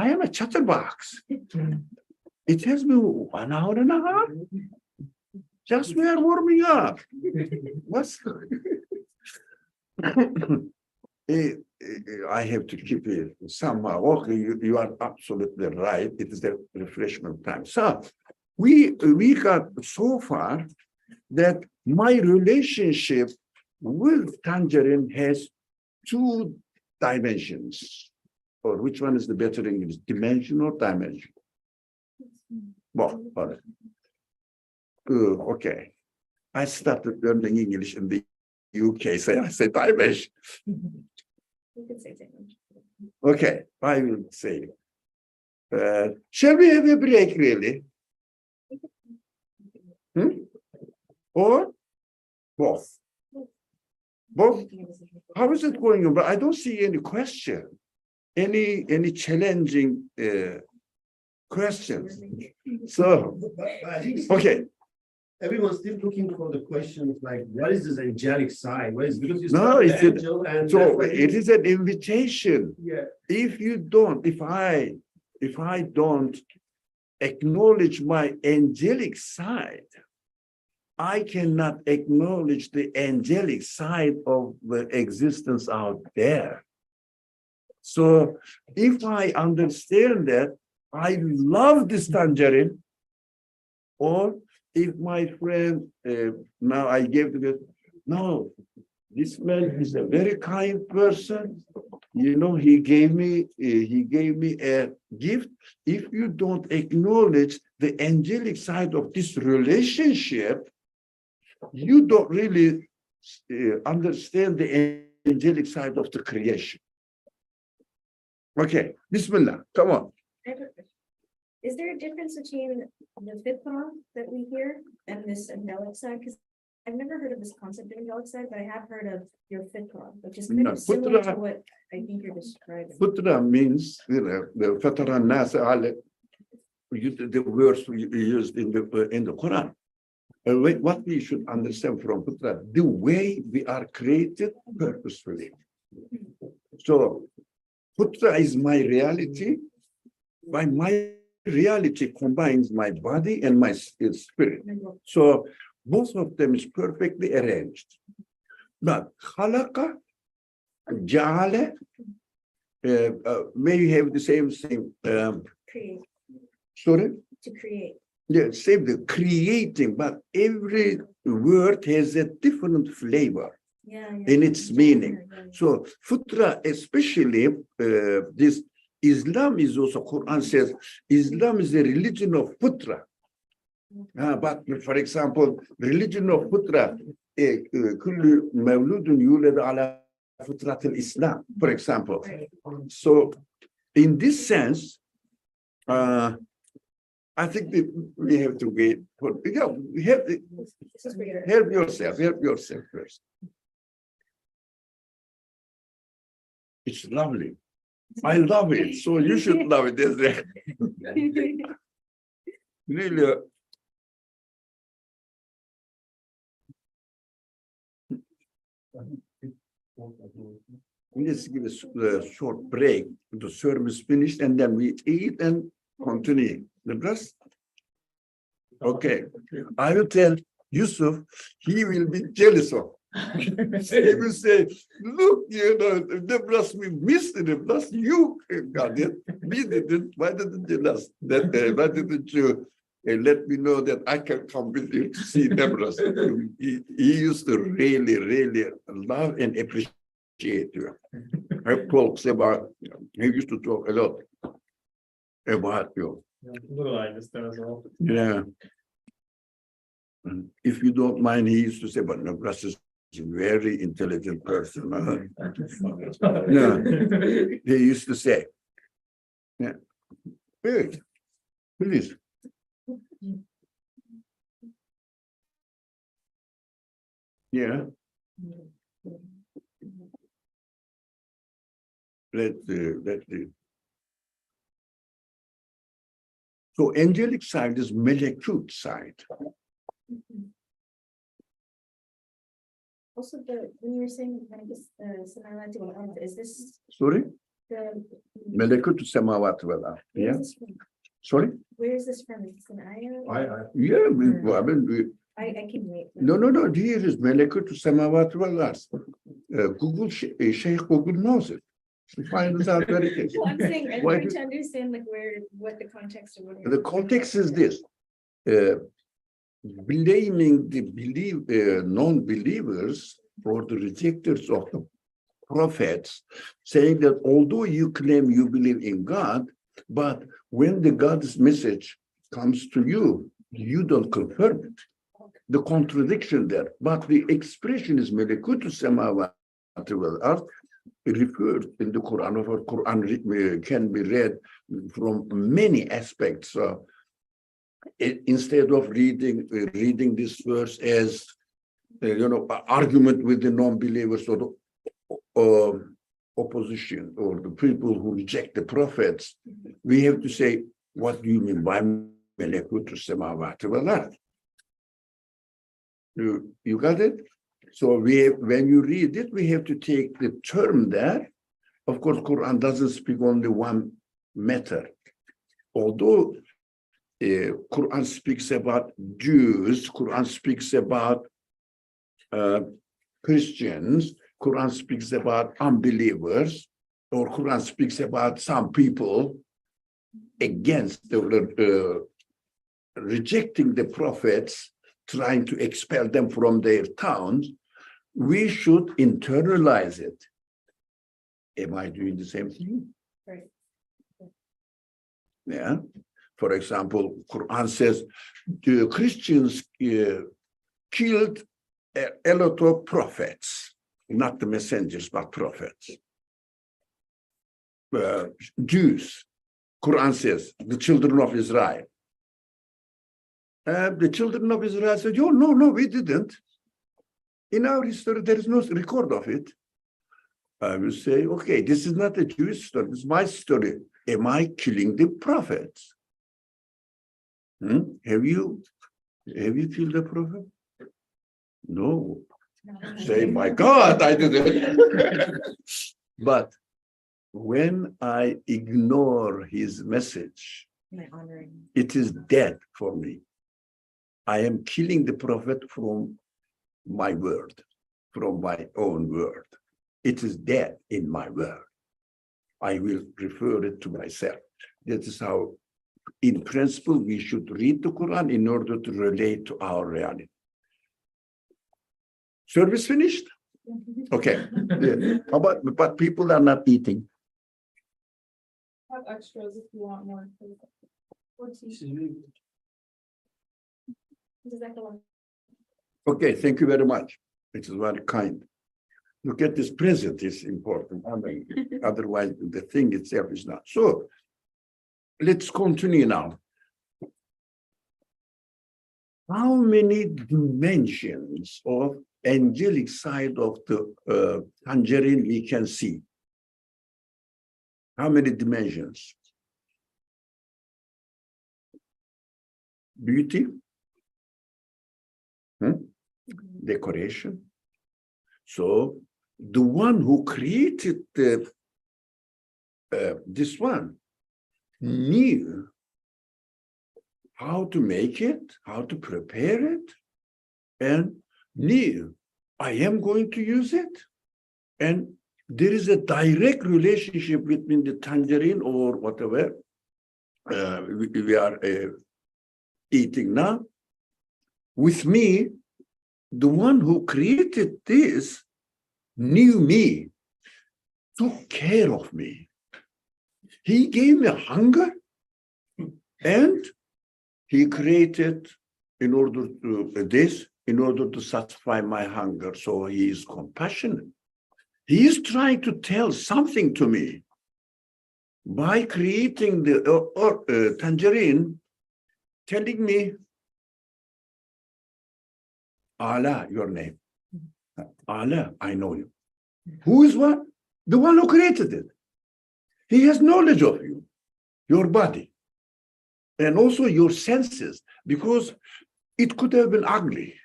I am a chatterbox. It has been 1 hour and a half. Just we are warming up. What's I have to keep it somehow. Okay, you are absolutely right. It is the refreshment time. So we got so far that my relationship with tangerine has 2 dimensions. Or which one is the better English? Dimension or dimension? Well, all right. Okay. I started learning English in the UK, so I say dimension. You could say dimension. Okay, I will say. Shall we have a break, really? Or both? Both? How is it going on? But I don't see any question, any challenging questions. So, I think okay. everyone's still looking for the questions like, what is this angelic side? What is, because you No, start with it's an- angel and So that's why it is an invitation. yeah. If I don't acknowledge my angelic side, I cannot acknowledge the angelic side of the existence out there. So if I understand that, I love this tangerine, or if my friend, now I gave the, no, this man is a very kind person. He gave me a gift. If you don't acknowledge the angelic side of this relationship, you don't really understand the angelic side of the creation. Okay, Bismillah, come on. I have a question. Is there a difference between the fitra that we hear and this angelic side? Because I've never heard of this concept of angelic side, but I have heard of your fitra, which is kind No, of similar to fitra- what I think you're describing. Futra means, the Fatara Nas Ale, the words we used in the Quran. What we should understand from Futra, the way we are created purposefully. So, Futra is my reality. By my reality combines my body and my spirit. So, both of them is perfectly arranged. But khalaqa, ja'ala, may have the same thing. Create, Sorry? to create. Yeah, same the creating, but every word has a different flavor Yeah. in its meaning. So Futra, especially this Islam is also, Quran says, Islam is a religion of Futra. But for example, religion of Futra, كل مولود يولد على فطرة الإسلام, for example. So in this sense, I think that we have to wait for, help yourself first. It's lovely. I love it. So you should love it. Really. Let's give a short break. The service finished, and then we eat and continue. The rest. Okay. I will tell Yusuf, he will be jealous of. He will say, look, the plus we missed it, plus you got it. We didn't. Why didn't you last? Why didn't you let me know that I can come with you to see Deborah? He used to really, really love and appreciate you. He used to talk a lot about you. Yeah. If you don't mind, he used to say, but Nebraska is a very intelligent person. Yeah, he used to say. Yeah. Good. Please. Yeah. Let's So angelic side is melekut side. Also, when you were saying, is this Sorry? the? Melekut samawat wal ard. Where is Yeah. this from? Sorry? Where is this from? Is this an ayah? Yeah, I mean, I can wait. no. Here is melekut samawat wal ard. Google, Sheikh Google knows it. She finds out very quickly. Well, I'm saying, I'm Why trying do- to understand like what the context of what. The context is this. Blaming the non-believers or the rejectors of the prophets, saying that although you claim you believe in God, but when the God's message comes to you, you don't confirm it. The contradiction there. But the expression is melekut samawati wal ard, referred in the Quran, or Quran can be read from many aspects. Instead of reading this verse as argument with the non-believers or the opposition or the people who reject the prophets, we have to say, what do you mean by melekut samawati wal ard? You got it? So when you read it, we have to take the term there. Of course, Quran doesn't speak only one matter. Although Quran speaks about Jews, Quran speaks about Christians, Quran speaks about unbelievers, or Quran speaks about some people against the rejecting the prophets, trying to expel them from their towns. We should internalize it. Am I doing the same thing? Right. Yeah. For example, Quran says the Christians killed a lot of prophets, not the messengers, but prophets. Jews, Quran says, the children of Israel. The children of Israel said, oh, no, we didn't. In our history, there is no record of it. I will say, okay, this is not a Jewish story, this is my story. Am I killing the prophets? Have you killed the prophet? No. Say, my God, I didn't. But when I ignore his message, it is dead for me. I am killing the prophet from my word, from my own word. It is dead in my word. I will refer it to myself. That is how in principle, we should read the Quran in order to relate to our reality. Service finished? Okay. Yeah. But people are not eating. Have extras if you want more. This is really good. Okay, thank you very much. It is very kind. Look at this present is important. I mean, otherwise, the thing itself is not. So let's continue now. How many dimensions of angelic side of the tangerine we can see? How many dimensions? Beauty, decoration. So the one who created this one knew how to make it, how to prepare it, and knew I am going to use it. And there is a direct relationship between the tangerine or whatever we are eating now. With me, the one who created this knew me, took care of me. He gave me hunger, and he created in order to satisfy my hunger. So he is compassionate. He is trying to tell something to me by creating the tangerine, telling me, Allah, your name. Allah, I know you. Who is what? The one who created it. He has knowledge of you, your body, and also your senses, because it could have been ugly,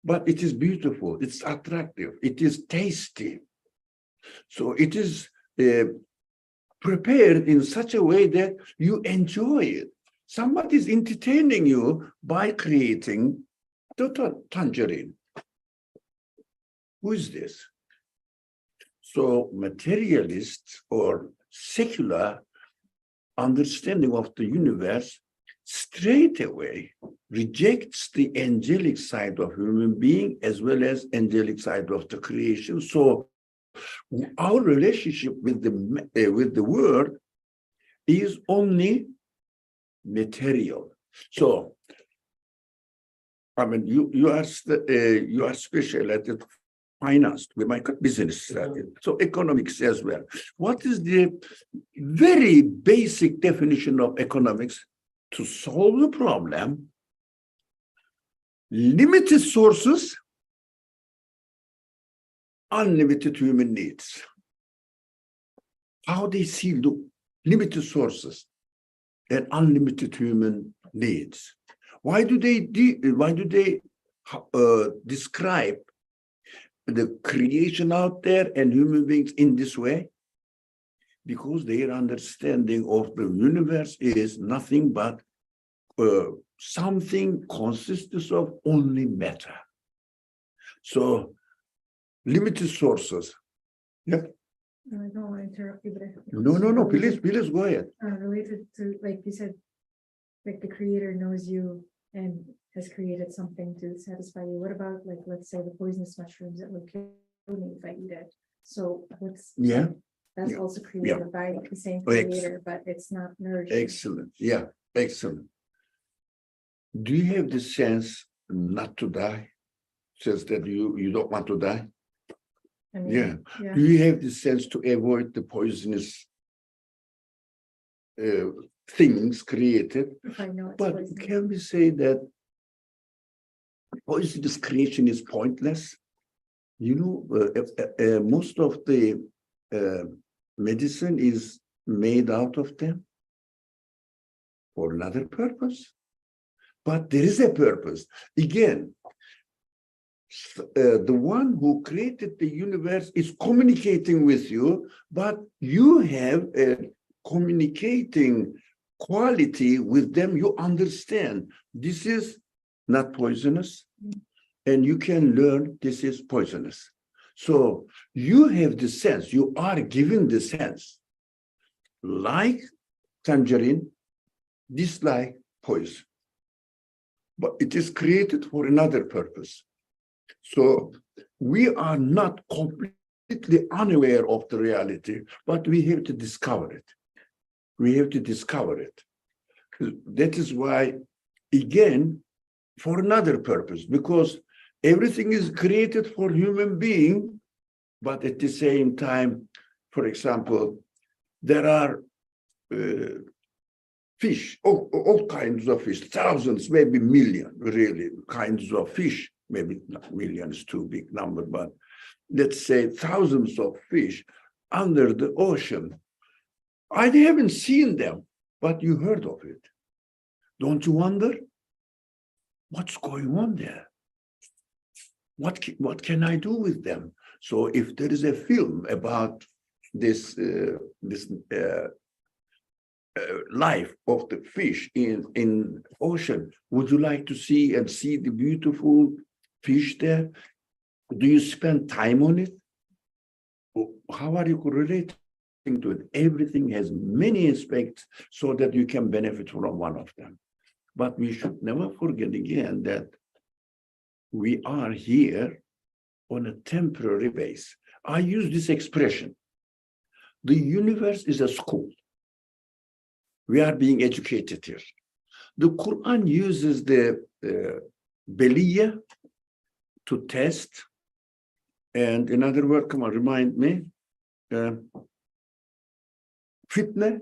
but it is beautiful, it's attractive, it is tasty. So it is prepared in such a way that you enjoy it. Somebody is entertaining you by creating the tangerine. Who is this? So materialist or secular understanding of the universe straight away rejects the angelic side of human being as well as angelic side of the creation. So our relationship with the world is only material. So I mean, you are special at it, finance, we might cut business strategy, so economics as well. What is the very basic definition of economics? To solve the problem, limited sources, unlimited human needs. How they see the limited sources and unlimited human needs. Why do they describe the creation out there and human beings in this way? Because their understanding of the universe is nothing but something consists of only matter. So limited sources. Yeah. I don't want to interrupt you, but. No, please go ahead. Related to, like you said, like the creator knows you and has created something to satisfy you. What about, like, let's say the poisonous mushrooms that would kill me if I eat it? So what's that's also created by the same creator, but it's not nourishing. Excellent. Yeah, excellent. Do you have the sense not to die? Says that you don't want to die? I mean, yeah. Do you have the sense to avoid the poisonous things created? If I know it's but poisonous. Can we say that poisonous creation is pointless? You know, most of the medicine is made out of them for another purpose. But there is a purpose. Again, the one who created the universe is communicating with you, but you have a communicating quality with them. You understand this is not poisonous, and you can learn this is poisonous. So you have the sense, you are given the sense, like tangerine, dislike poison, but it is created for another purpose. So we are not completely unaware of the reality, but we have to discover it. We have to discover it. That is why, again, for another purpose, because everything is created for human being, but at the same time, for example, there are fish, all kinds of fish, thousands, maybe million, really, kinds of fish. Maybe not million is too big number, but let's say thousands of fish under the ocean. I haven't seen them, but you heard of it. Don't you wonder what's going on there? What can I do with them? So if there is a film about this life of the fish in ocean, would you like to see the beautiful fish there? Do you spend time on it? How are you relating to it? Everything has many aspects so that you can benefit from one of them. But we should never forget again that we are here on a temporary base. I use this expression. The universe is a school. We are being educated here. The Quran uses the Beliya to test. And another word, come on, remind me. Fitna,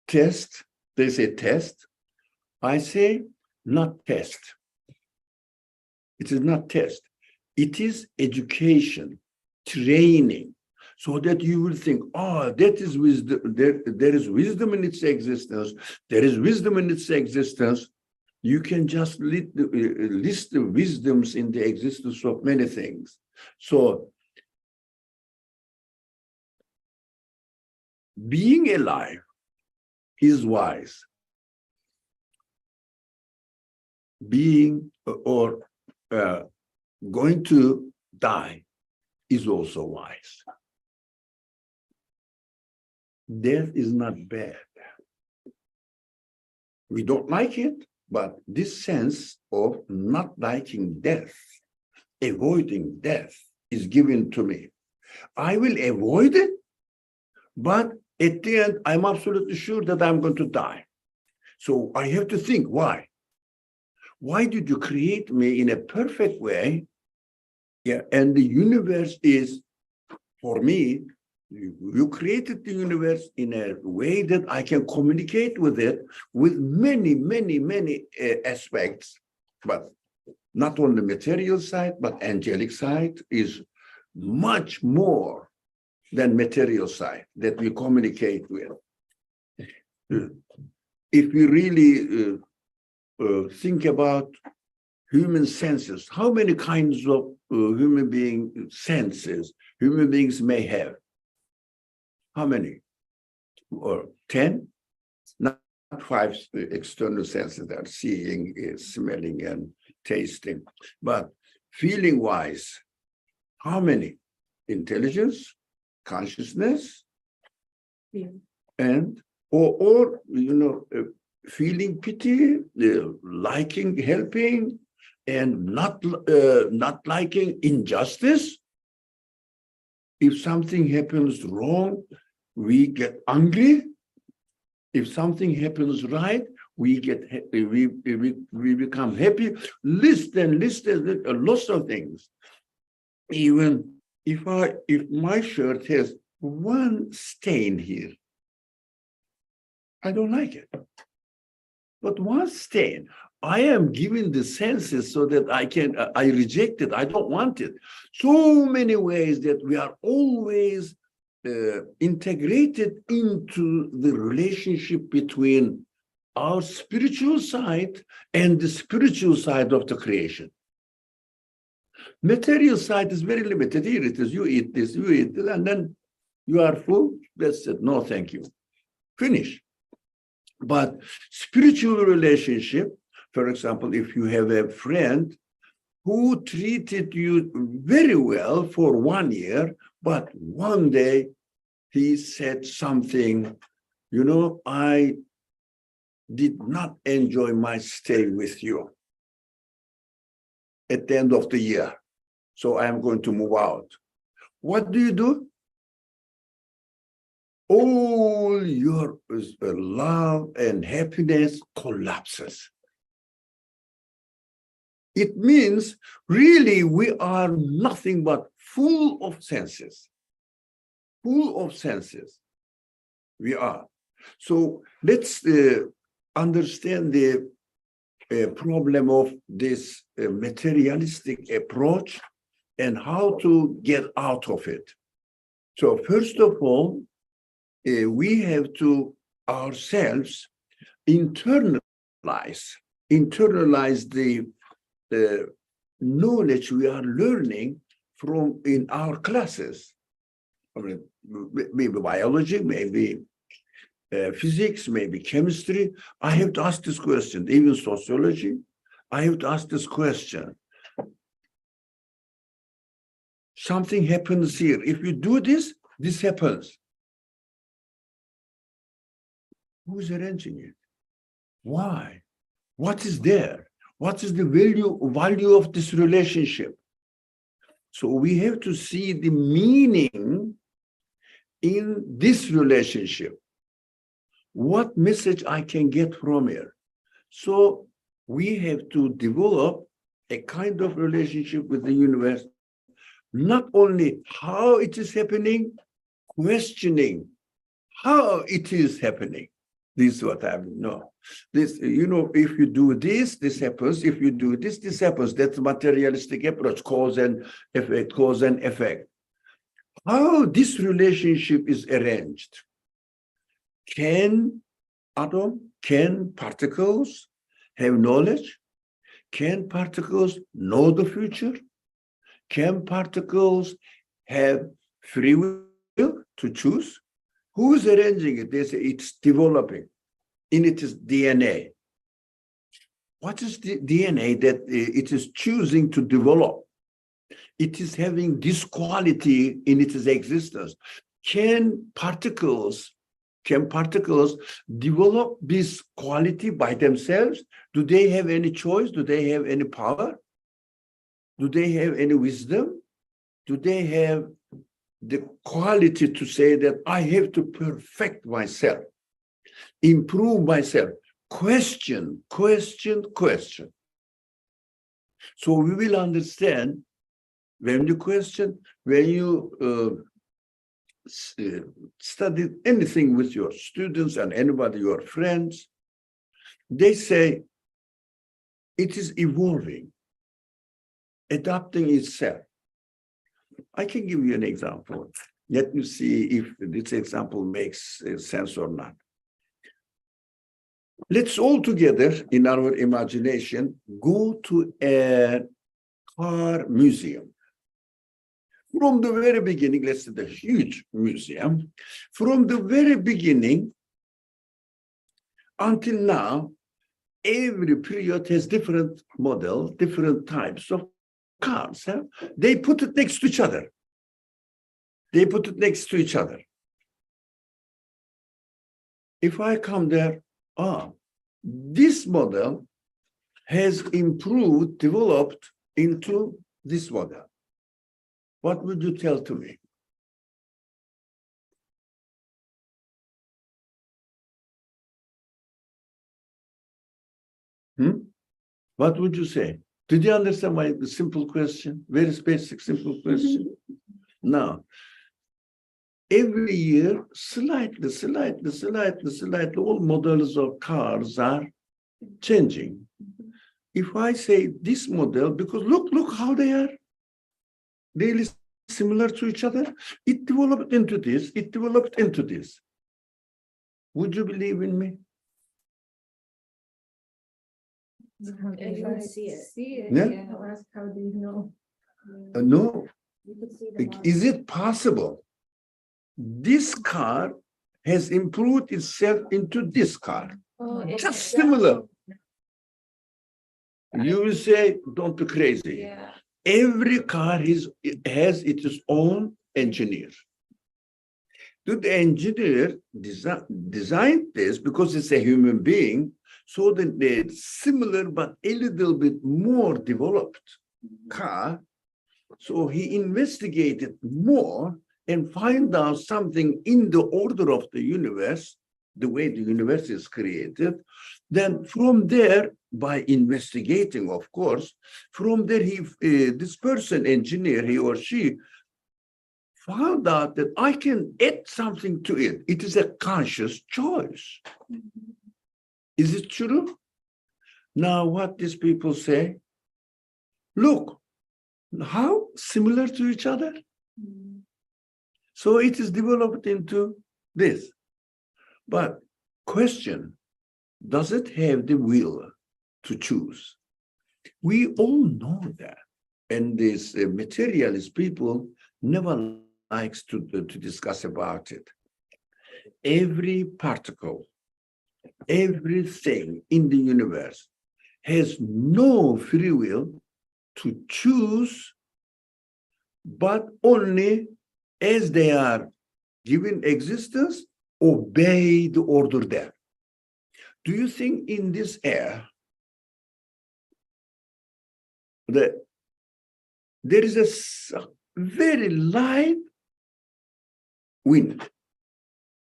test. They say test. I say not test. It is not test. It is education, training, so that you will think, oh, that is wisdom. There is wisdom in its existence. There is wisdom in its existence. You can just list the wisdoms in the existence of many things. So, being alive is wise. Being or going to die is also wise. Death is not bad. We don't like it, but this sense of not liking death, avoiding death, is given to me. I will avoid it, but at the end, I'm absolutely sure that I'm going to die. So I have to think, why? Why did you create me in a perfect way? Yeah, and the universe is, for me, you created the universe in a way that I can communicate with it with many, many, many aspects, but not on the material side, but angelic side is much more than material side that we communicate with. If we really think about human senses, how many kinds of human being senses human beings may have? How many? Or 10? Not 5 external senses that are seeing, smelling, and tasting, but feeling-wise, how many? Intelligence, consciousness, and or feeling pity, liking, helping, and not liking injustice. If something happens wrong, we get angry. If something happens right, we become happy. List lots of things. Even if my shirt has one stain here, I don't like it. But one stain, I am given the senses so that I reject it. I don't want it. So many ways that we are always integrated into the relationship between our spiritual side and the spiritual side of the creation. Material side is very limited. Here it is, you eat this, and then you are full. That's it. No, thank you. Finish. But spiritual relationship, for example, if you have a friend who treated you very well for 1 year, but one day he said something, I did not enjoy my stay with you at the end of the year. So I am going to move out. What do? All your love and happiness collapses. It means really we are nothing but full of senses. Full of senses. We are. So let's understand the problem of this materialistic approach and how to get out of it. So first of all, we have to ourselves internalize the knowledge we are learning from in our classes. I mean, maybe biology, maybe physics, maybe chemistry. I have to ask this question, even sociology. I have to ask this question. Something happens here. If you do this, this happens. Who's arranging it? Why? What is there? What is the value of this relationship? So we have to see the meaning in this relationship. What message I can get from here? So we have to develop a kind of relationship with the universe, not only how it is happening, questioning how it is happening. This is what I know. This, if you do this, this happens. If you do this, this happens. That's materialistic approach, cause and effect. How this relationship is arranged? Can particles have knowledge? Can particles know the future? Can particles have free will to choose? Who is arranging it? They say it's developing in its DNA. What is the DNA that it is choosing to develop? It is having this quality in its existence. Can particles develop this quality by themselves? Do they have any choice? Do they have any power? Do they have any wisdom? Do they have the quality to say that I have to perfect myself, improve myself, question? So we will understand when you question, when you study anything with your students and anybody, your friends, they say it is evolving, adapting itself. I can give you an example. Let me see if this example makes sense or not. Let's all together in our imagination go to a car museum. From the very beginning, let's say the huge museum, from the very beginning until now, every period has different models, different types of cars. They put it next to each other. If I come there, this model has improved, developed into this model. What would you tell to me? What would you say? Did you understand my simple question? Very basic, simple question. Now, every year, slightly, all models of cars are changing. If I say this model, because look how they are really similar to each other, it developed into this, it developed into this. Would you believe in me? You would see it. Yeah. I'll ask, how do you know? No. You could see the Is it possible? This car has improved itself into this car. Just similar. You will say, don't be crazy. Yeah. Every car has its own engineer. The engineer designed this because it's a human being, so that they're similar but a little bit more developed car. So he investigated more and find out something in the order of the universe, the way the universe is created. Then from there, by investigating, of course, from there, this person, engineer, he or she, found out that I can add something to it. It is a conscious choice. Is it true? Now, what these people say, look, how similar to each other? So it is developed into this. But question, does it have the will to choose? We all know that. And these materialist people never likes to discuss about it. Every particle, everything in the universe has no free will to choose, but only as they are given existence, obey the order there. Do you think in this air that there is a very light wind?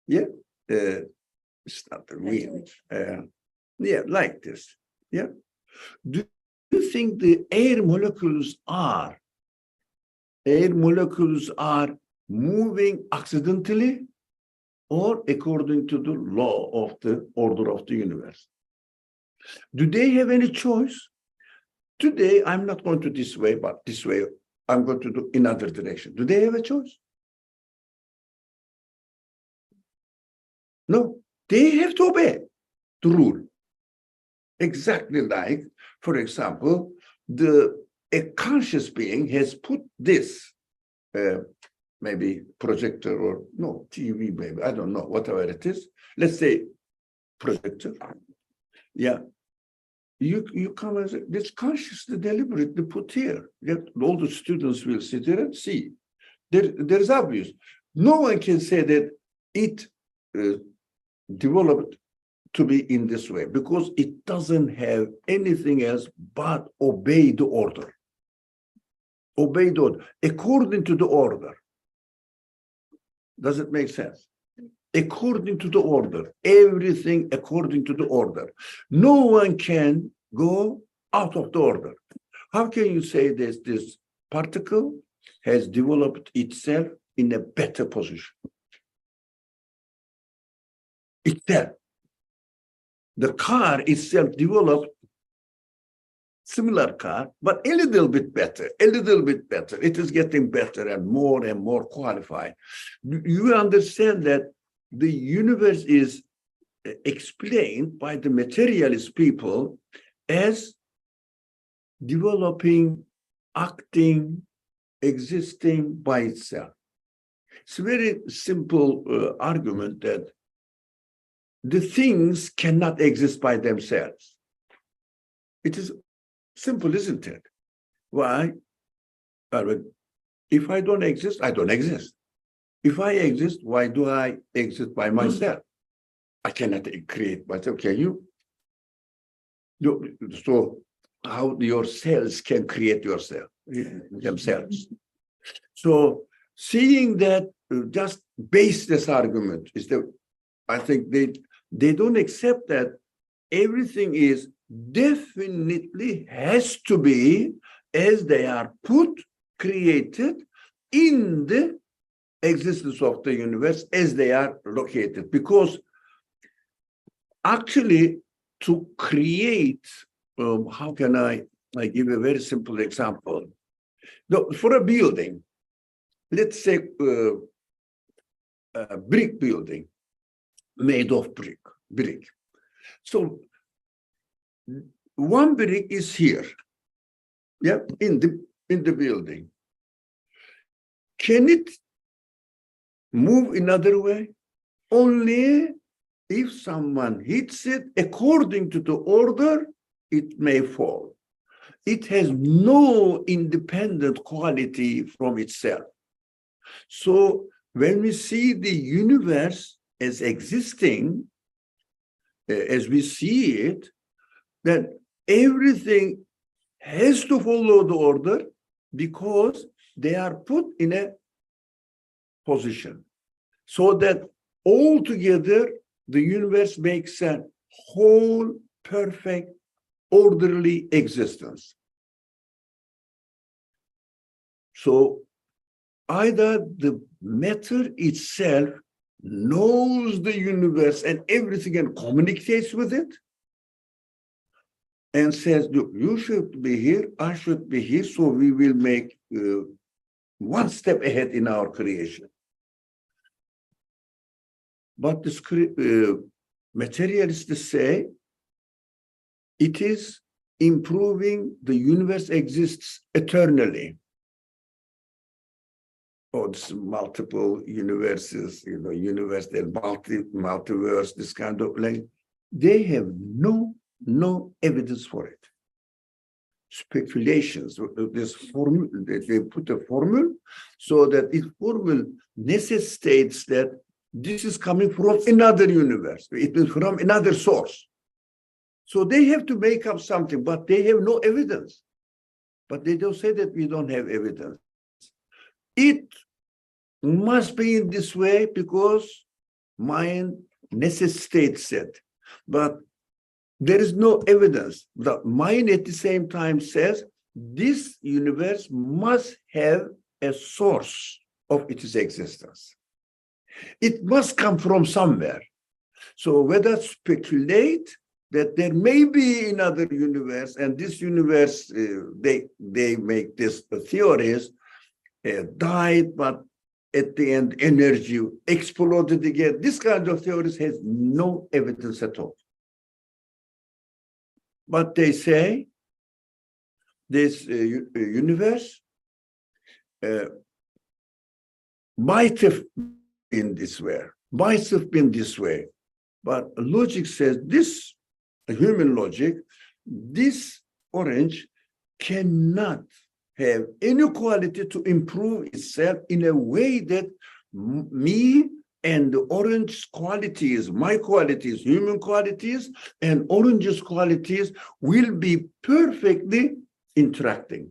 Yeah, it's not the wind. Yeah, like this. Yeah. Do you think the air molecules are moving accidentally or according to the law of the order of the universe? Do they have any choice? Today, I'm not going to this way, but this way, I'm going to do in other direction. Do they have a choice? No, they have to obey the rule. Exactly like, for example, a conscious being has put this, maybe projector or no, TV, maybe, I don't know, whatever it is. Let's say projector. Yeah. You come as this consciously deliberately put here. Yet all the students will sit there and see. There's obvious. No one can say that it developed to be in this way because it doesn't have anything else but obey the order. Obey the order according to the order. Does it make sense? According to the order, everything according to the order. No one can go out of the order. How can you say that this particle has developed itself in a better position? Itself. The car itself developed similar car, but a little bit better, a little bit better. It is getting better and more qualified. You understand that the universe is explained by the materialist people as developing, acting, existing by itself. It's a very simple argument that the things cannot exist by themselves. It is simple, isn't it? Why? If I don't exist, I don't exist. If I exist, why do I exist by myself? I cannot create myself. Can you? So how your cells can create themselves. So seeing that, just base this argument is that I think they don't accept that everything is definitely has to be as they are created in the existence of the universe as they are located. Because actually to create, how can I give a very simple example? For a building, let's say a brick building made of brick. So one brick is here, yeah, in the building. Can it move another way? Only if someone hits it according to the order, it may fall. It has no independent quality from itself. So when we see the universe as existing, as we see it, then everything has to follow the order because they are put in a position so that altogether the universe makes a whole, perfect, orderly existence. So either the matter itself knows the universe and everything and communicates with it and says, look, you should be here, I should be here, so we will make one step ahead in our creation. But the materialists say it is improving, the universe exists eternally. Or this multiple universes, universe, and multiverse, this kind of like, they have no evidence for it. Speculations, this formula, they put a formula so that this formula necessitates that this is coming from another universe, it is from another source. So they have to make up something, but they have no evidence. But they don't say that we don't have evidence. It must be in this way because mind necessitates it. But there is no evidence. The mind at the same time says this universe must have a source of its existence. It must come from somewhere. So whether speculate that there may be another universe, and this universe, they make this theories, died, but at the end energy exploded again. This kind of theories has no evidence at all. But they say this universe might have been this way, might have been this way. But logic says this, human logic, this orange cannot have any quality to improve itself in a way that me and the orange's qualities, my qualities, human qualities, and orange's qualities will be perfectly interacting.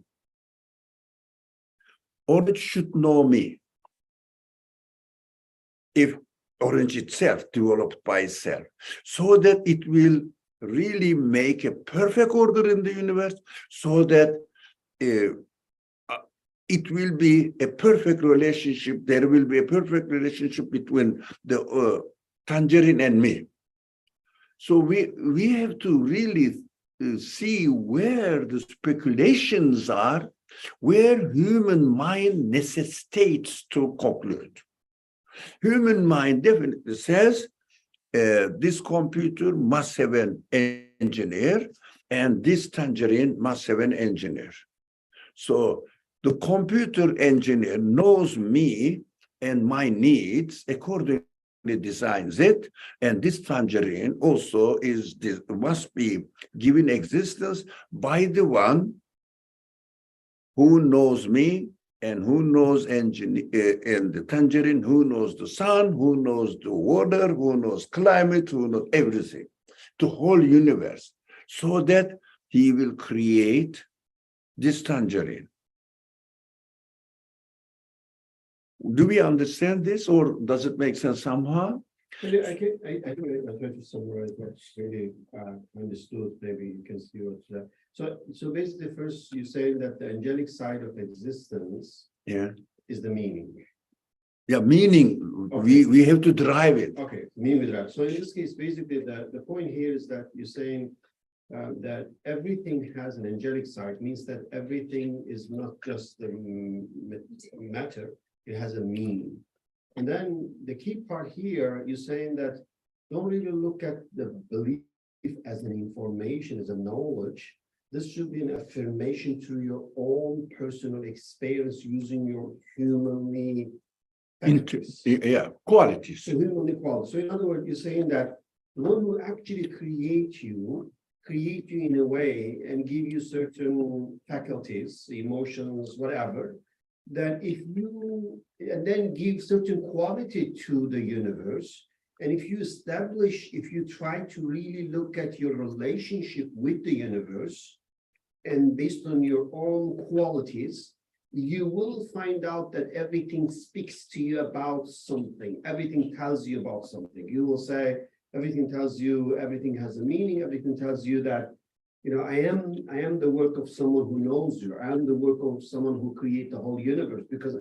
Orange should know me. If orange itself developed by itself, so that it will really make a perfect order in the universe, so that it will be a perfect relationship. There will be a perfect relationship between the tangerine and me. So we have to really see where the speculations are, where human mind necessitates to conclude. Human mind definitely says this computer must have an engineer and this tangerine must have an engineer. So the computer engineer knows me and my needs, accordingly designs it, and this tangerine also must be given existence by the one who knows me and who knows and the tangerine, who knows the sun, who knows the water, who knows climate, who knows everything, the whole universe, so that he will create this tangerine. Do we understand this, or does it make sense somehow? I think I try to summarize what's really understood. Maybe you can see what's there. So basically, first you say that the angelic side of existence, Yeah, is the meaning. yeah, meaning Okay. we have to drive it. Okay, meaning with that. So in this case, basically, the point here is that you're saying that everything has an angelic side, means that everything is not just the matter, it has a meaning. And then the key part here, you're saying that don't really look at the belief as an information, as a knowledge. This should be an affirmation to your own personal experience using your humanly Qualities. So humanly qualities. So in other words, you're saying that the one who actually create you in a way and give you certain faculties, emotions, whatever, that if you and then give certain quality to the universe, and if you try to really look at your relationship with the universe, and based on your own qualities, you will find out that everything speaks to you about something. Everything tells you about something. You will say, everything tells you, everything has a meaning. Everything tells you that, I am the work of someone who knows you. I am the work of someone who created the whole universe, because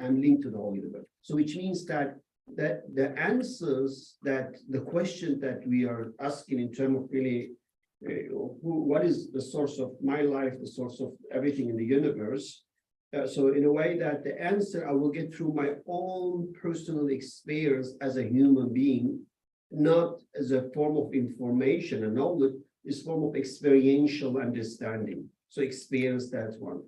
I'm linked to the whole universe. So which means that the answers, that the question that we are asking in terms of really, what is the source of my life, the source of everything in the universe. So in a way that the answer I will get through my own personal experience as a human being, not as a form of information and knowledge, is form of experiential understanding. So experience, that's one.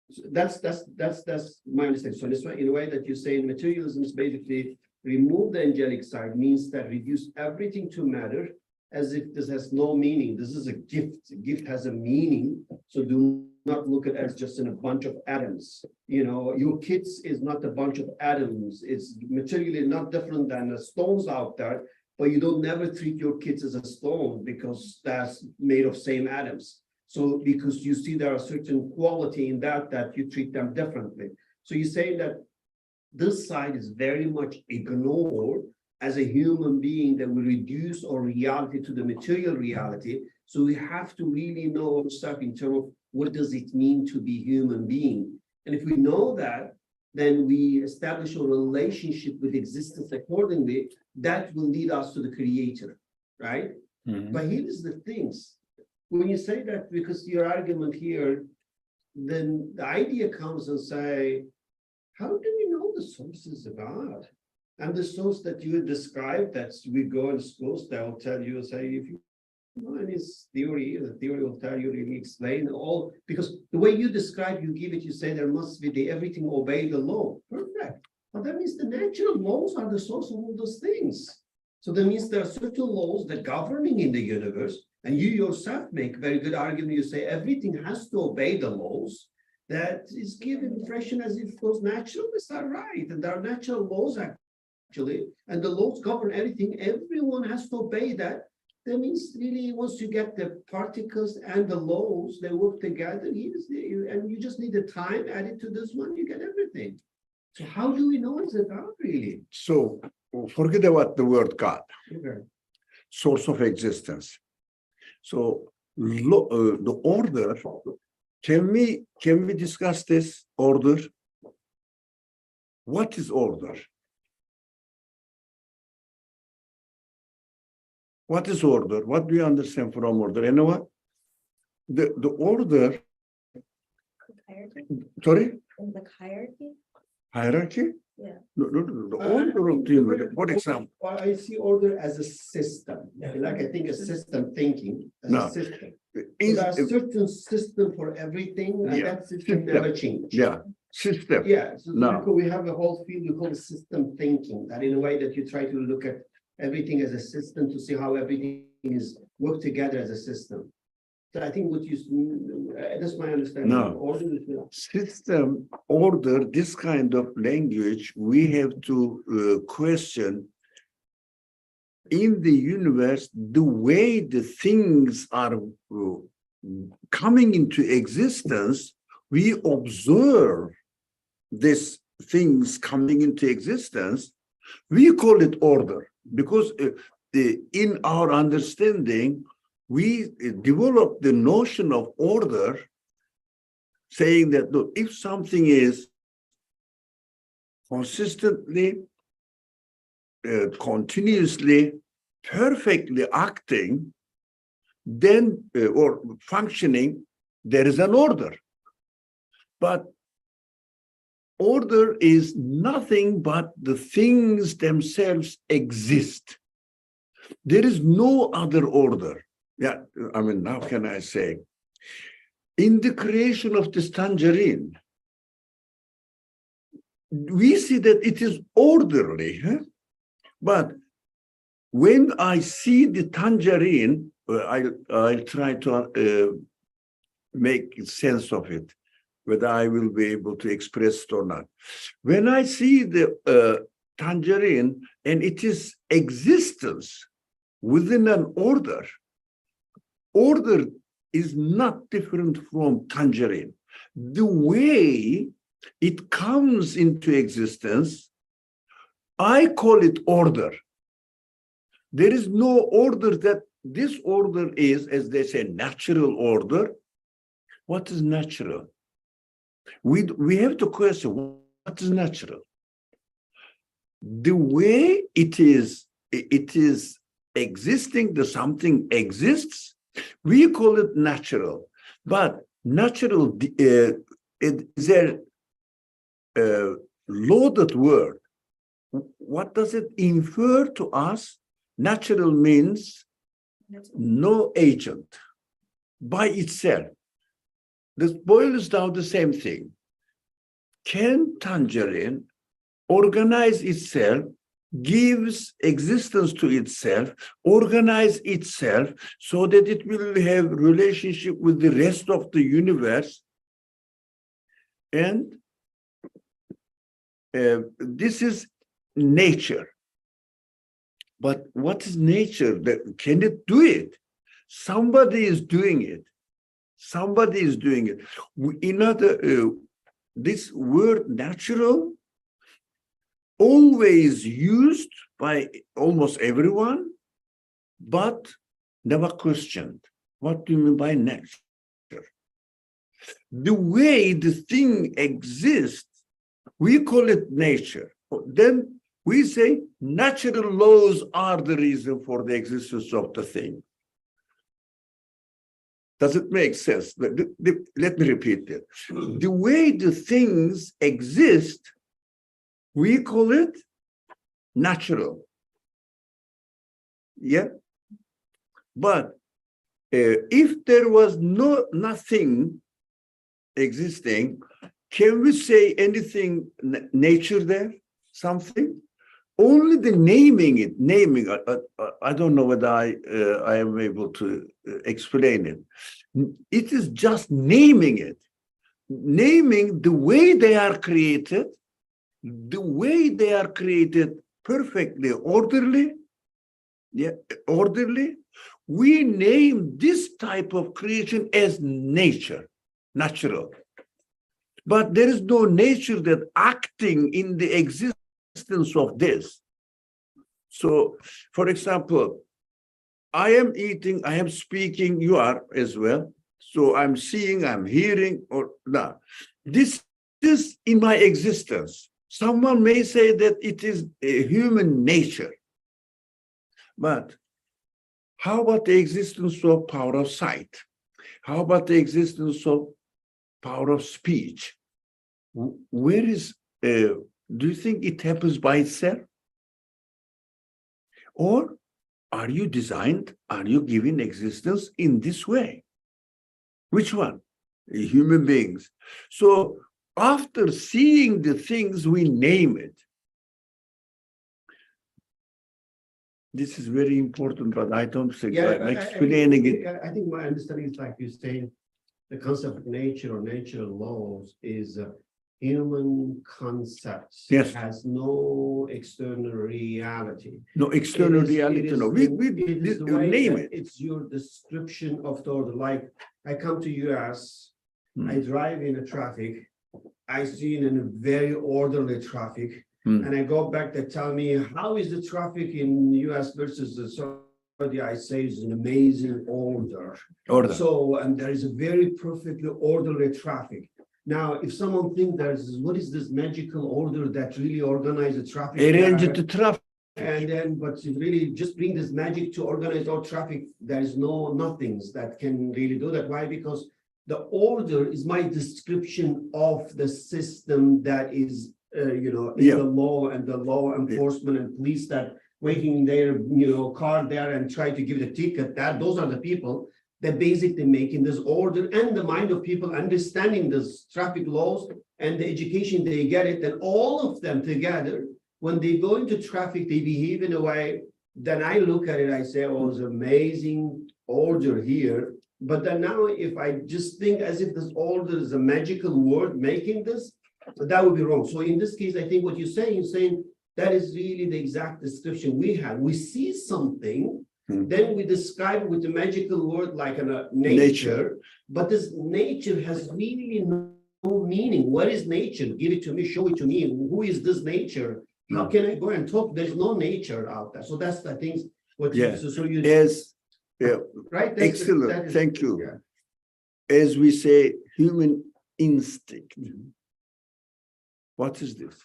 So that's my understanding. So this way, in a way that you say materialism is basically remove the angelic side, means that reduce everything to matter, as if this has no meaning. This is a gift. A gift has a meaning. So do not look at it as just in a bunch of atoms. Your kids is not a bunch of atoms. It's materially not different than the stones out there, but you don't never treat your kids as a stone because that's made of same atoms. So because you see there are certain quality in that you treat them differently. So you're saying that this side is very much ignored as a human being, that we reduce our reality to the material reality. So we have to really know ourselves in terms of what does it mean to be human being. And if we know that, then we establish a relationship with existence accordingly. That will lead us to the creator, right? But here's the things. When you say that, because your argument here, then the idea comes and say, how do we know the sources of God? And the source that you described, that we go in schools, they'll tell you, say, if you know any theory, the theory will tell you, really explain all, because the way you describe, you give it, you say there must be everything obey the law. Perfect. But that means the natural laws are the source of all those things. So that means there are certain laws that governing in the universe, and you yourself make very good argument. You say everything has to obey the laws. That is given impression as if those naturalists are right, and there are natural laws actually, and the laws govern everything. Everyone has to obey that. That means really once you get the particles and the laws, they work together, and you just need the time added to this one, you get everything. So how do we know it's a God really? So forget about the word God, Okay. source of existence. So the order, can we discuss this order? What is order? What is order? What do you understand from order? Anyone? The order, Hierarchy, sorry, in the hierarchy, hierarchy? yeah. No, the order of the universe. For example, Well, I see order as a system, like I think a system thinking as No. a system. So is there are certain system for everything, and Yeah. that system never change. yeah, system. Yeah, so No. we have a whole field we call system thinking, that in a way that you try to look at everything as a system to see how everything is work together as a system. So I think what you, that's my understanding. No. Order is, System, order, this kind of language, we have to question in the universe, the way the things are coming into existence, we observe these things coming into existence, we call it order, because in our understanding, we develop the notion of order, saying that, look, if something is consistently, continuously, perfectly acting, then or functioning, there is an order. But order is nothing but the things themselves exist. There is no other order. Yeah, I mean, how can I say? In the creation of this tangerine, we see that it is orderly, huh? But when I see the tangerine, I'll try to make sense of it. whether I will be able to express it or not. When I see the tangerine and it is existence within an order, order is not different from tangerine. The way it comes into existence, I call it order. There is no order that this order is, as they say, natural order. What is natural? We have to question what is natural. The way it is existing, the something exists, we call it natural. But natural it is a loaded word. What does it infer to us? Natural means no agent by itself. This boils down the same thing. Can tangerine organize itself, gives existence to itself, organize itself so that it will have relationship with the rest of the universe? And this is nature. But what is nature? Can it do it? Somebody is doing it. Somebody is doing it. This word natural, always used by almost everyone, but never questioned. What do you mean by nature? The way the thing exists, we call it nature. Then we say natural laws are the reason for the existence of the thing. Does it make sense? Let me repeat it. The way the things exist, we call it natural. Yeah. But if there was nothing existing, can we say anything nature there? Something? Only the naming. I don't know whether I am able to explain it. It is just naming it. Naming the way they are created, perfectly orderly. Yeah, orderly. We name this type of creation as nature, natural. But there is no nature that acting in the existence of this. So, for example, I am eating, I am speaking, you are as well. So I'm seeing, I'm hearing, or not. This is in my existence. Someone may say that it is a human nature. But how about the existence of power of sight? How about the existence of power of speech? Where is, do you think it happens by itself? Or are you designed, are you given existence in this way? Which one? Human beings. So after seeing the things, we name it. This is very important, but I don't think I'm explaining it. I think my understanding is like you're saying, the concept of nature or natural laws is a human concept. Yes. It has no external reality. No external reality. No, we name it. It's your description of the order. Like I come to US, I drive in a traffic, I see in a very orderly traffic. And I go back, they tell me, how is the traffic in US versus the Saudi? I say it's an amazing order. So, and there is a very perfectly orderly traffic. Now, if someone thinks what is this magical order that really organizes traffic? Arrange the traffic. And then, but it really just bring this magic to organize all traffic. There is nothings that can really do that. Why? Because the order is my description of the system that is the law and the law enforcement and police that waiting in their car there and try to give the ticket. Those are the people that basically making this order and the mind of people understanding this traffic laws and the education they get it. And all of them together, when they go into traffic, they behave in a way. Then I look at it, I say, oh, it's amazing order here. But then now, if I just think as if there's a magical word making this, that would be wrong. So in this case, I think what you're saying that is really the exact description we have. We see something, then we describe it with a magical word like a nature, but this nature has really no meaning. What is nature? Give it to me, show it to me. Who is this nature? How can I go and talk? There's no nature out there. So that's the things. What so you right? Excellent. Thank you. Yeah. As we say, human instinct. What is this?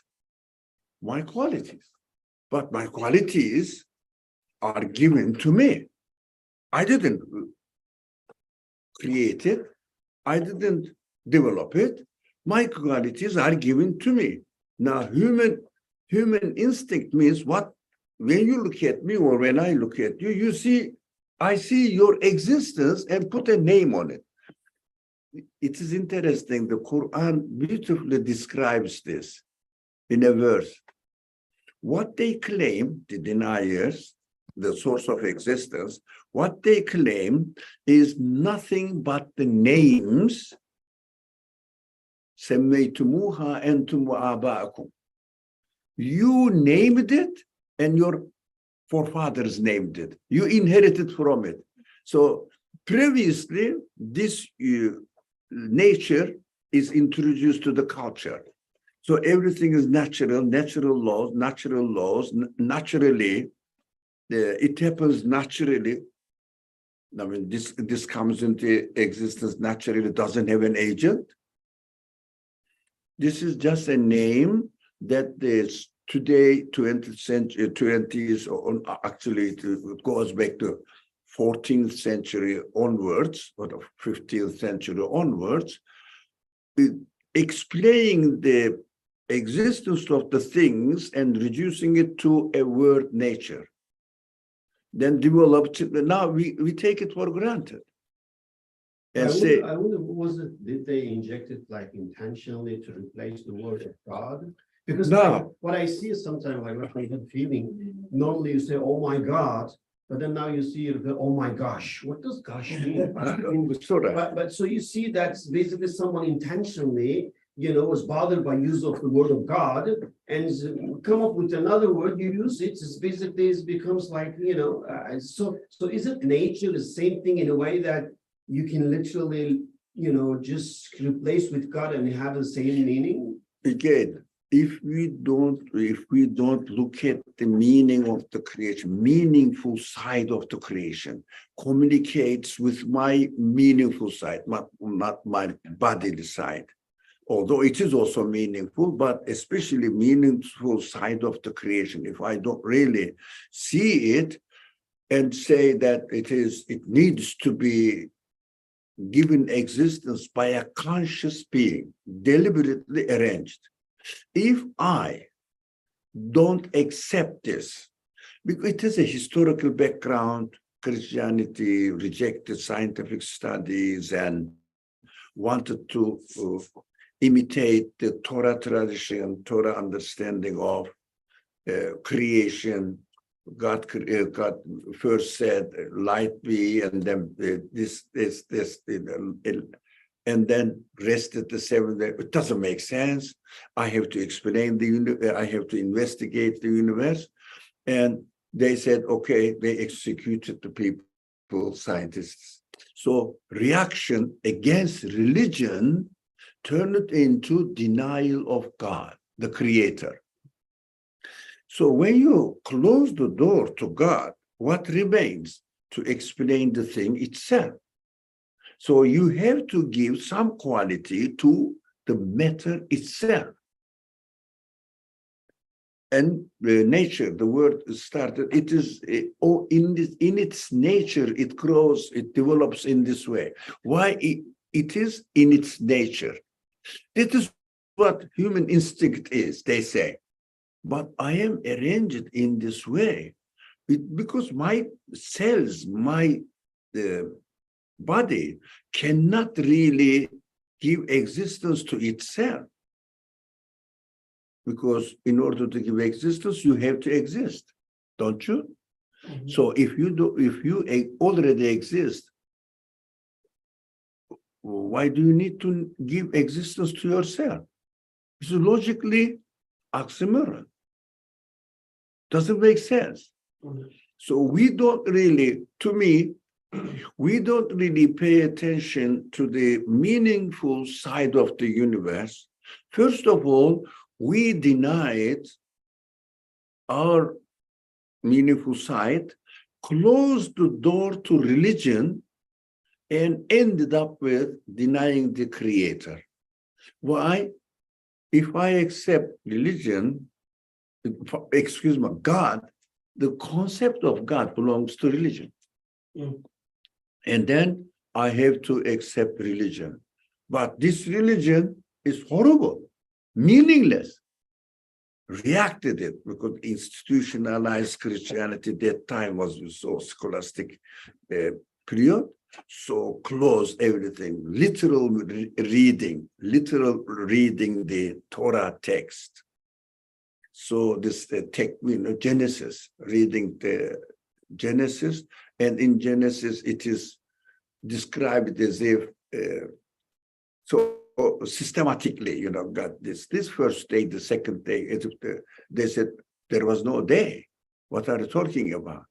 My qualities. But my qualities are given to me. I didn't create it. I didn't develop it. My qualities are given to me. Now, human instinct means what? When you look at me or when I look at you, you see, I see your existence and put a name on it. It is interesting. The Quran beautifully describes this in a verse. What they claim, the deniers, the source of existence, what they claim is nothing but the names سَمَّيْتُمُوهَا أَنْتُمْ وَآبَاءَكُمْ. You named it and your forefathers named it. You inherited from it. So previously, this nature is introduced to the culture. So everything is natural laws, naturally. It happens naturally. I mean, this comes into existence naturally, doesn't have an agent. This is just a name that is today, 20th century, 20s, actually it goes back to 14th century onwards, or 15th century onwards, explaining the existence of the things and reducing it to a word nature. Then developed, now we take it for granted. And I wonder, did they inject it like intentionally to replace the word of God? Because what I see is sometimes like when I get feeling, normally you say, oh my God, but then now you see, oh my gosh, what does gosh mean? But so you see that's basically someone intentionally, was bothered by use of the word of God and come up with another word, you use it, it becomes like, so is it nature the same thing in a way that you can literally, just replace with God and have the same meaning? Again, if we don't look at the meaning of the creation, meaningful side of the creation, communicates with my meaningful side, not my bodily side. Although it is also meaningful, but especially meaningful side of the creation. If I don't really see it and say that it needs to be given existence by a conscious being, deliberately arranged. If I don't accept this, because it is a historical background, Christianity rejected scientific studies and wanted to imitate the Torah tradition, Torah understanding of creation. God first said, light be, and then this, and then rested the seventh day. It doesn't make sense. I have to explain I have to investigate the universe. And they said, okay, they executed the people, scientists. So reaction against religion turned it into denial of God, the creator. So when you close the door to God, what remains? To explain the thing itself. So you have to give some quality to the matter itself. And nature, the word started, it is in its nature, it grows, it develops in this way. Why it is in its nature. That is what human instinct is, they say. But I am arranged in this way because my cells, my body cannot really give existence to itself. Because in order to give existence, you have to exist, don't you? Mm-hmm. So if you already exist, why do you need to give existence to yourself? It's logically oxymoron. Doesn't make sense. So we don't really, to me, we don't really pay attention to the meaningful side of the universe. First of all, we denied our meaningful side, closed the door to religion, and ended up with denying the creator. Why? If I accept religion, excuse me, God, the concept of God belongs to religion. And then I have to accept religion. But this religion is horrible, meaningless. Reacted it because institutionalized Christianity that time was so scholastic period, so closed everything, literal reading the Torah text. So this Genesis, reading the Genesis, and in Genesis it is described as if so systematically, got this first day, the second day, they said there was no day. What are you talking about?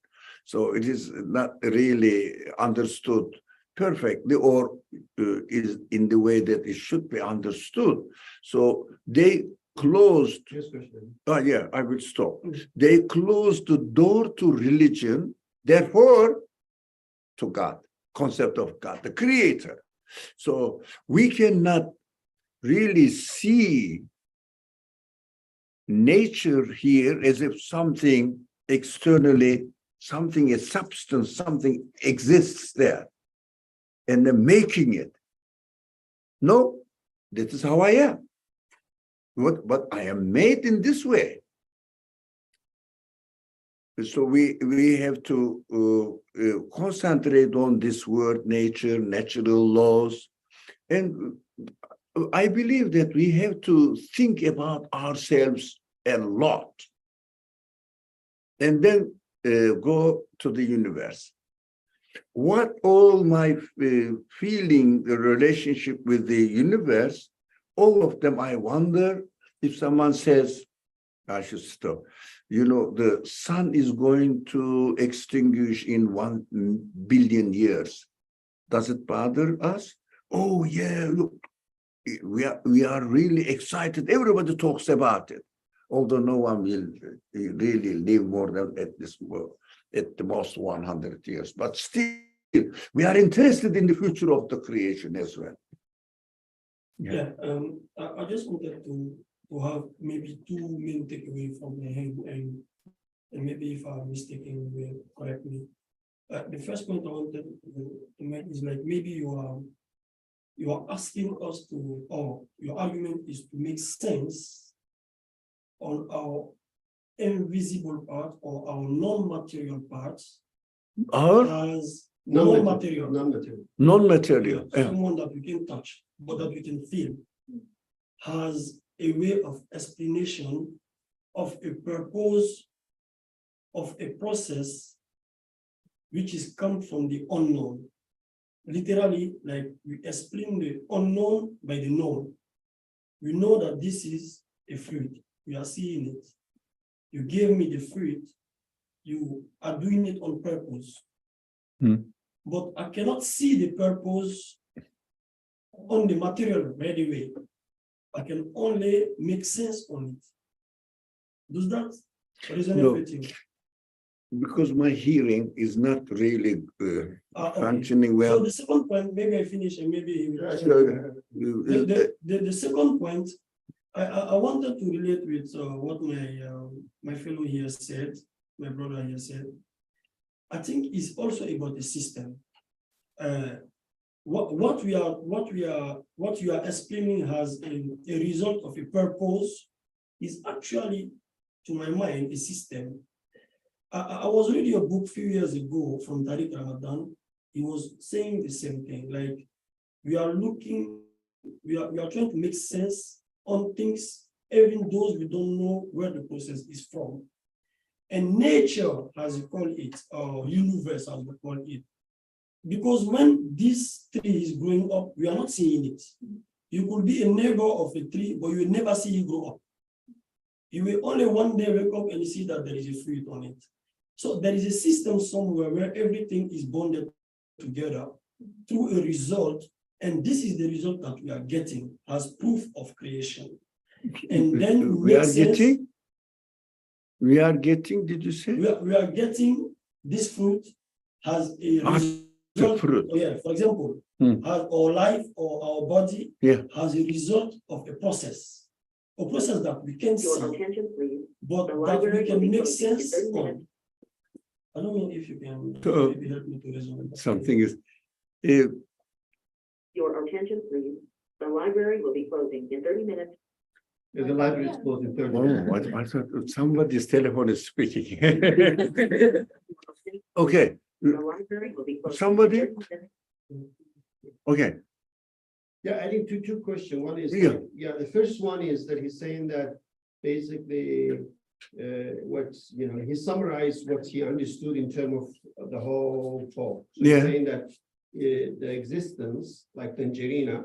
So it is not really understood perfectly, or is in the way that it should be understood. So they closed. Yes, question. Yeah, I will stop. They closed the door to religion, therefore to God, concept of God, the creator. So we cannot really see nature here as if something externally, something, a substance, something exists there, and then making it. No, this is how I am. But I am made in this way. So we have to concentrate on this word, nature, natural laws. And I believe that we have to think about ourselves a lot. And then go to the universe. What all my feeling, the relationship with the universe, all of them, I wonder if someone says, I should stop. The sun is going to extinguish in 1 billion years. Does it bother us? Oh yeah, look, we are really excited. Everybody talks about it, although no one will really live more than at the most 100 years. But still, we are interested in the future of the creation as well. Yeah, I just wanted to have maybe two main takeaways from my head, and maybe if I'm mistaken, you will correct me. The first point I wanted to make is like maybe you are asking us to, or your argument is to make sense on our invisible part or our non-material parts as non-material. Non-material. Someone that we can touch, but that we can feel, has a way of explanation of a purpose of a process which is come from the unknown. Literally, like we explain the unknown by the known. We know that this is a fruit. We are seeing it. You gave me the fruit. You are doing it on purpose. But I cannot see the purpose on the material right away. I can only make sense on it. Does that resonate with you? Because my hearing is not really Okay. functioning well. So the second point, maybe I finish and maybe the second point, I wanted to relate with what my fellow here said, my brother here said. I think it's also about the system. What you are explaining as a result of a purpose is actually, to my mind, a system. I was reading a book a few years ago from Tariq Ramadan. He was saying the same thing. Like we are trying to make sense on things, even those we don't know where the process is from. And nature, as you call it, or universe, as we call it, Because when this tree is growing up, we are not seeing it. You could be a neighbor of a tree, but you will never see it grow up. You will only one day wake up and you see that there is a fruit on it. So there is a system somewhere where everything is bonded together through a result, and this is the result that we are getting as proof of creation. And then we are getting, did you say? we are getting this fruit as a result. The fruit. Oh, yeah, for example, as our life or our body as a result of a process that we can see, but that we can make sense of. I don't know if you can maybe help me to resolve Something is. Your attention, please. The library will be closing in 30 minutes. The library is closed in 30 Oh, minutes. I thought somebody's telephone is speaking. Okay, The library will be closing. Somebody? in 30 minutes. okay. Yeah, adding two questions. One is, Yeah. the first one is that he's saying that basically, what's, he summarized what he understood in terms of the whole talk. So he's Yeah. saying that the existence, like Tangerina,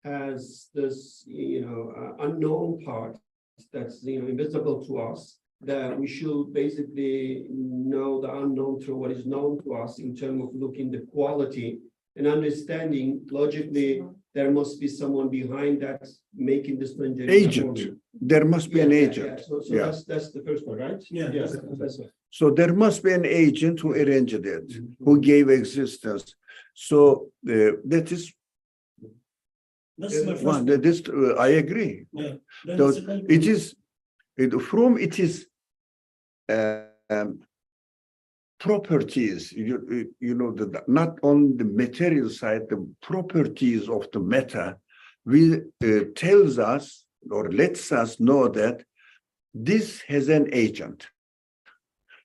has this, unknown part that's, invisible to us, that we should basically know the unknown through what is known to us in terms of looking the quality and understanding logically. There must be someone behind that making this Tangerina Agent. formula. There must be an Yeah, agent. So Yeah. that's the first one, right? Yeah. That's it. So there must be an agent who arranged it, who gave existence. So that is That's my first one. That is, I agree. Yeah. Then So the second it one- is from it is properties. Not on the material side, the properties of the matter tells us or lets us know that this has an agent.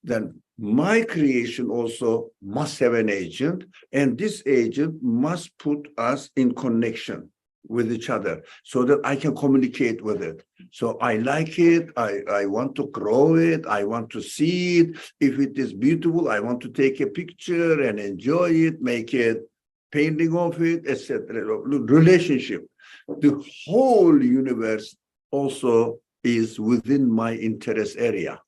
Then my creation also must have an agent, and this agent must put us in connection with each other so that I can communicate with it. So I like it, I want to grow it, I want to see it. If it is beautiful, I want to take a picture and enjoy it, make it painting of it, etc. Relationship. The whole universe also is within my interest area.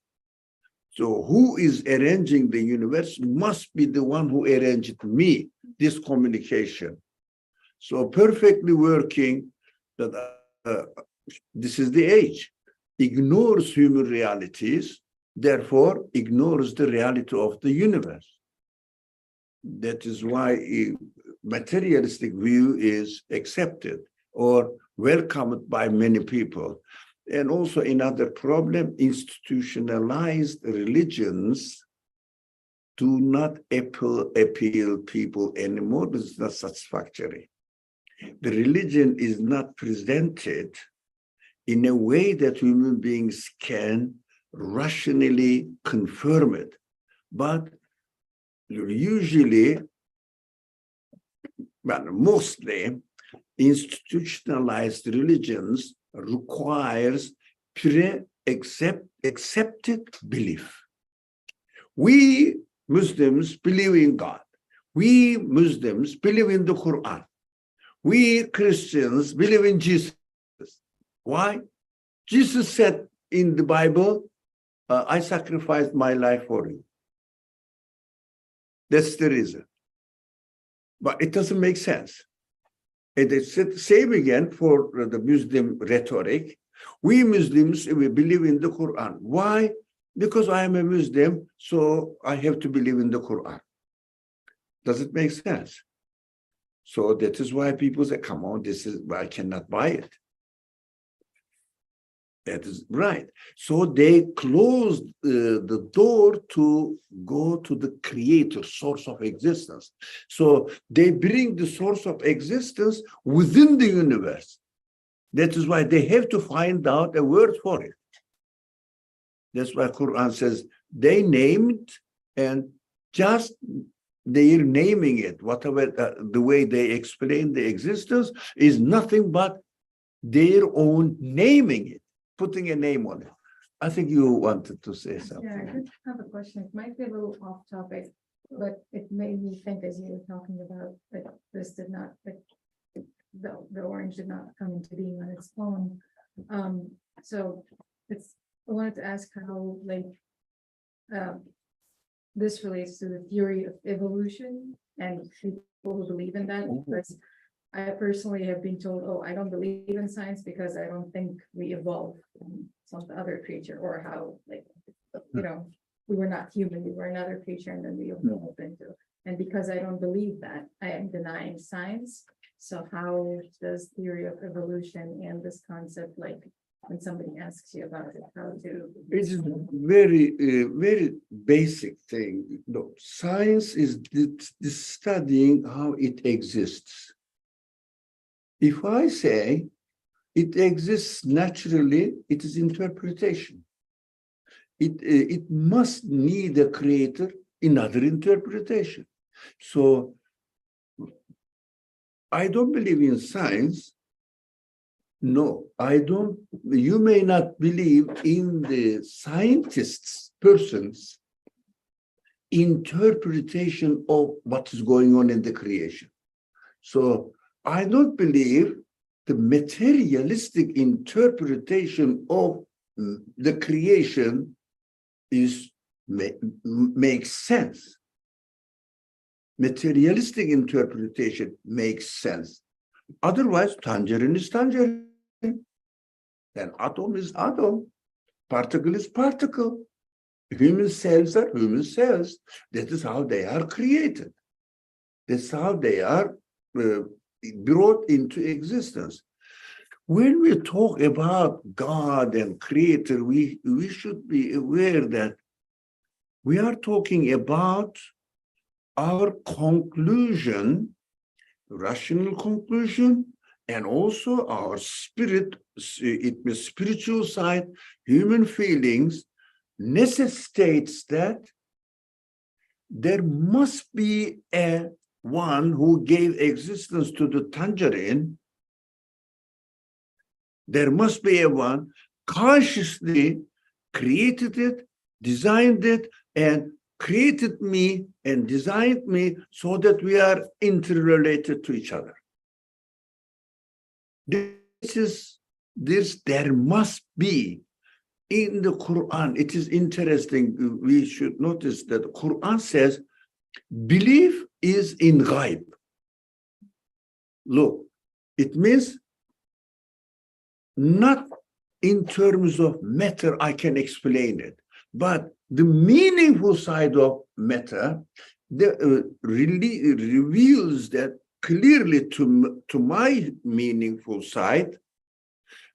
So who is arranging the universe must be the one who arranged me, this communication. So perfectly working, that this is the age, ignores human realities, therefore ignores the reality of the universe. That is why a materialistic view is accepted or welcomed by many people. And also another problem, institutionalized religions do not appeal people anymore. This is not satisfactory. The religion is not presented in a way that human beings can rationally confirm it. But usually, mostly, institutionalized religions requires accepted belief. We Muslims believe in God. We Muslims believe in the Quran. We Christians believe in Jesus. Why? Jesus said in the Bible, I sacrificed my life for you. That's the reason. But it doesn't make sense. It is the same again for the Muslim rhetoric. We Muslims, we believe in the Quran. Why? Because I am a Muslim, so I have to believe in the Quran. Does it make sense? So that is why people say, come on, I cannot buy it. That is right. So they closed the door to go to the creator, source of existence. So they bring the source of existence within the universe. That is why they have to find out a word for it. That's why Quran says they named, and just they're naming it, whatever the way they explain the existence is nothing but their own naming it, putting a name on it. I think you wanted to say something. Yeah, I just have a question. It might be a little off topic. But it made me think as you were talking about, that this did not, like, the orange did not come into being on its own. So I wanted to ask how, like, this relates to the theory of evolution and people who believe in that, because I personally have been told, oh, I don't believe in science because I don't think we evolved from some other creature, or how, like, we were not human, we were another creature, and then we evolved into. And because I don't believe that, I am denying science. So how does theory of evolution and this concept, like, when somebody asks you about it, how to? It is very, very basic thing. No, science is the studying how it exists. If I say it exists naturally, it is interpretation. It must need a creator, another interpretation. So I don't believe in science. No, I don't. You may not believe in the scientists, persons' interpretation of what is going on in the creation. So I don't believe the materialistic interpretation of the creation makes sense. Materialistic interpretation makes sense. Otherwise, tangerine is tangerine. Then atom is atom. Particle is particle. Human cells are human cells. That is how they are created. That's how they are brought into existence. When we talk about God and Creator, we should be aware that we are talking about our conclusion, rational conclusion, and also our spirit, it means spiritual side, human feelings, necessitates that there must be a one who gave existence to the tangerine. There must be a one consciously created it, designed it, and created me and designed me so that we are interrelated to each other. There must be in the Quran. It is interesting. We should notice that the Quran says belief is in ghaib. Look, it means not in terms of matter, I can explain it, but the meaningful side of matter really reveals that clearly to my meaningful side,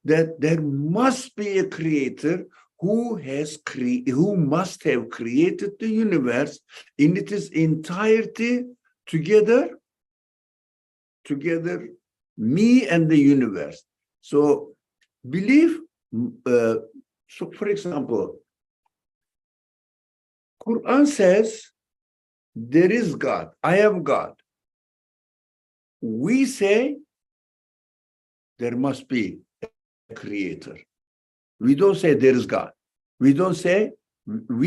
that there must be a creator who must have created the universe in its entirety together, me and the universe. So belief, so for example, Quran says there is God, I am God. We say there must be a creator. We don't say there is God. We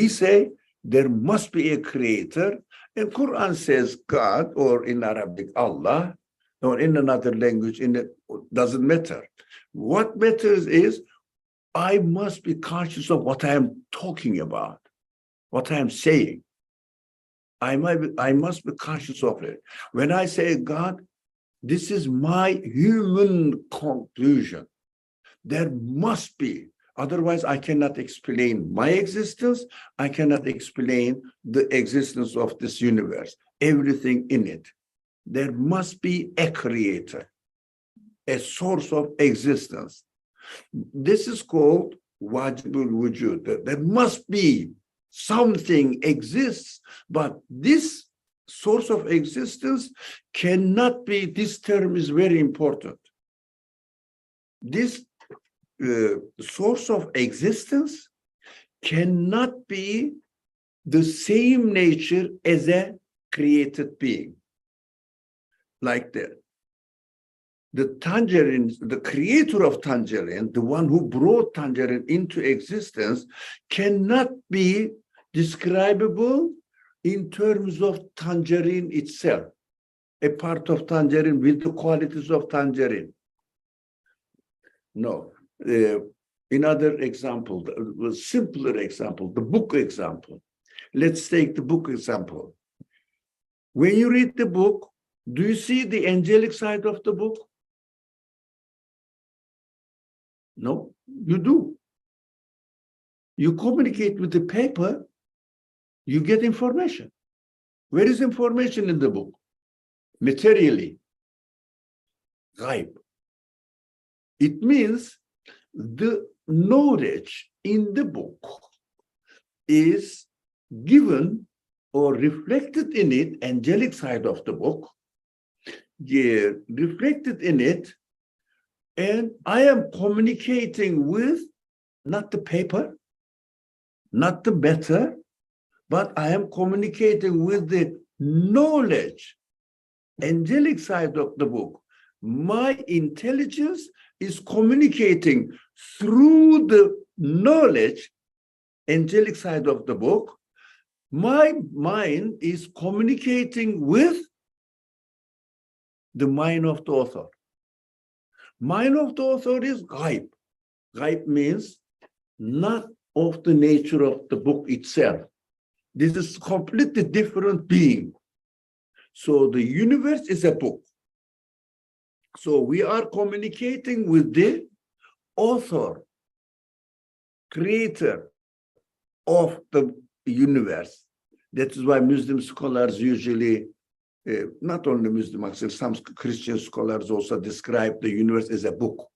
say there must be a creator. And Quran says God, or in Arabic, Allah, or in another language, doesn't matter. What matters is I must be conscious of what I am talking about, what I am saying. I must be conscious of it. When I say God, this is my human conclusion. There must be. Otherwise, I cannot explain my existence. I cannot explain the existence of this universe, everything in it. There must be a creator, a source of existence. This is called wajibul wujud. There must be something exists, but this source of existence cannot be, this term is very important. This source of existence cannot be the same nature as a created being. Like the tangerine, the creator of tangerine, the one who brought tangerine into existence, cannot be describable in terms of tangerine itself, a part of tangerine with the qualities of tangerine. No. Another example, a simpler example, the book example. Let's take the book example. When you read the book, do you see the angelic side of the book? No, you do. You communicate with the paper, you get information. Where is information in the book? Materially. Ghaib. It means the knowledge in the book is given or reflected in it, angelic side of the book, reflected in it, and I am communicating with not the paper, not the matter, but I am communicating with the knowledge, angelic side of the book. My intelligence is communicating through the knowledge, angelic side of the book. My mind is communicating with the mind of the author. Mind of the author is ghaib. Ghaib means not of the nature of the book itself. This is completely different being. So the universe is a book. So we are communicating with the author, creator of the universe. That is why Muslim scholars usually, not only Muslim, actually some Christian scholars also describe the universe as a book.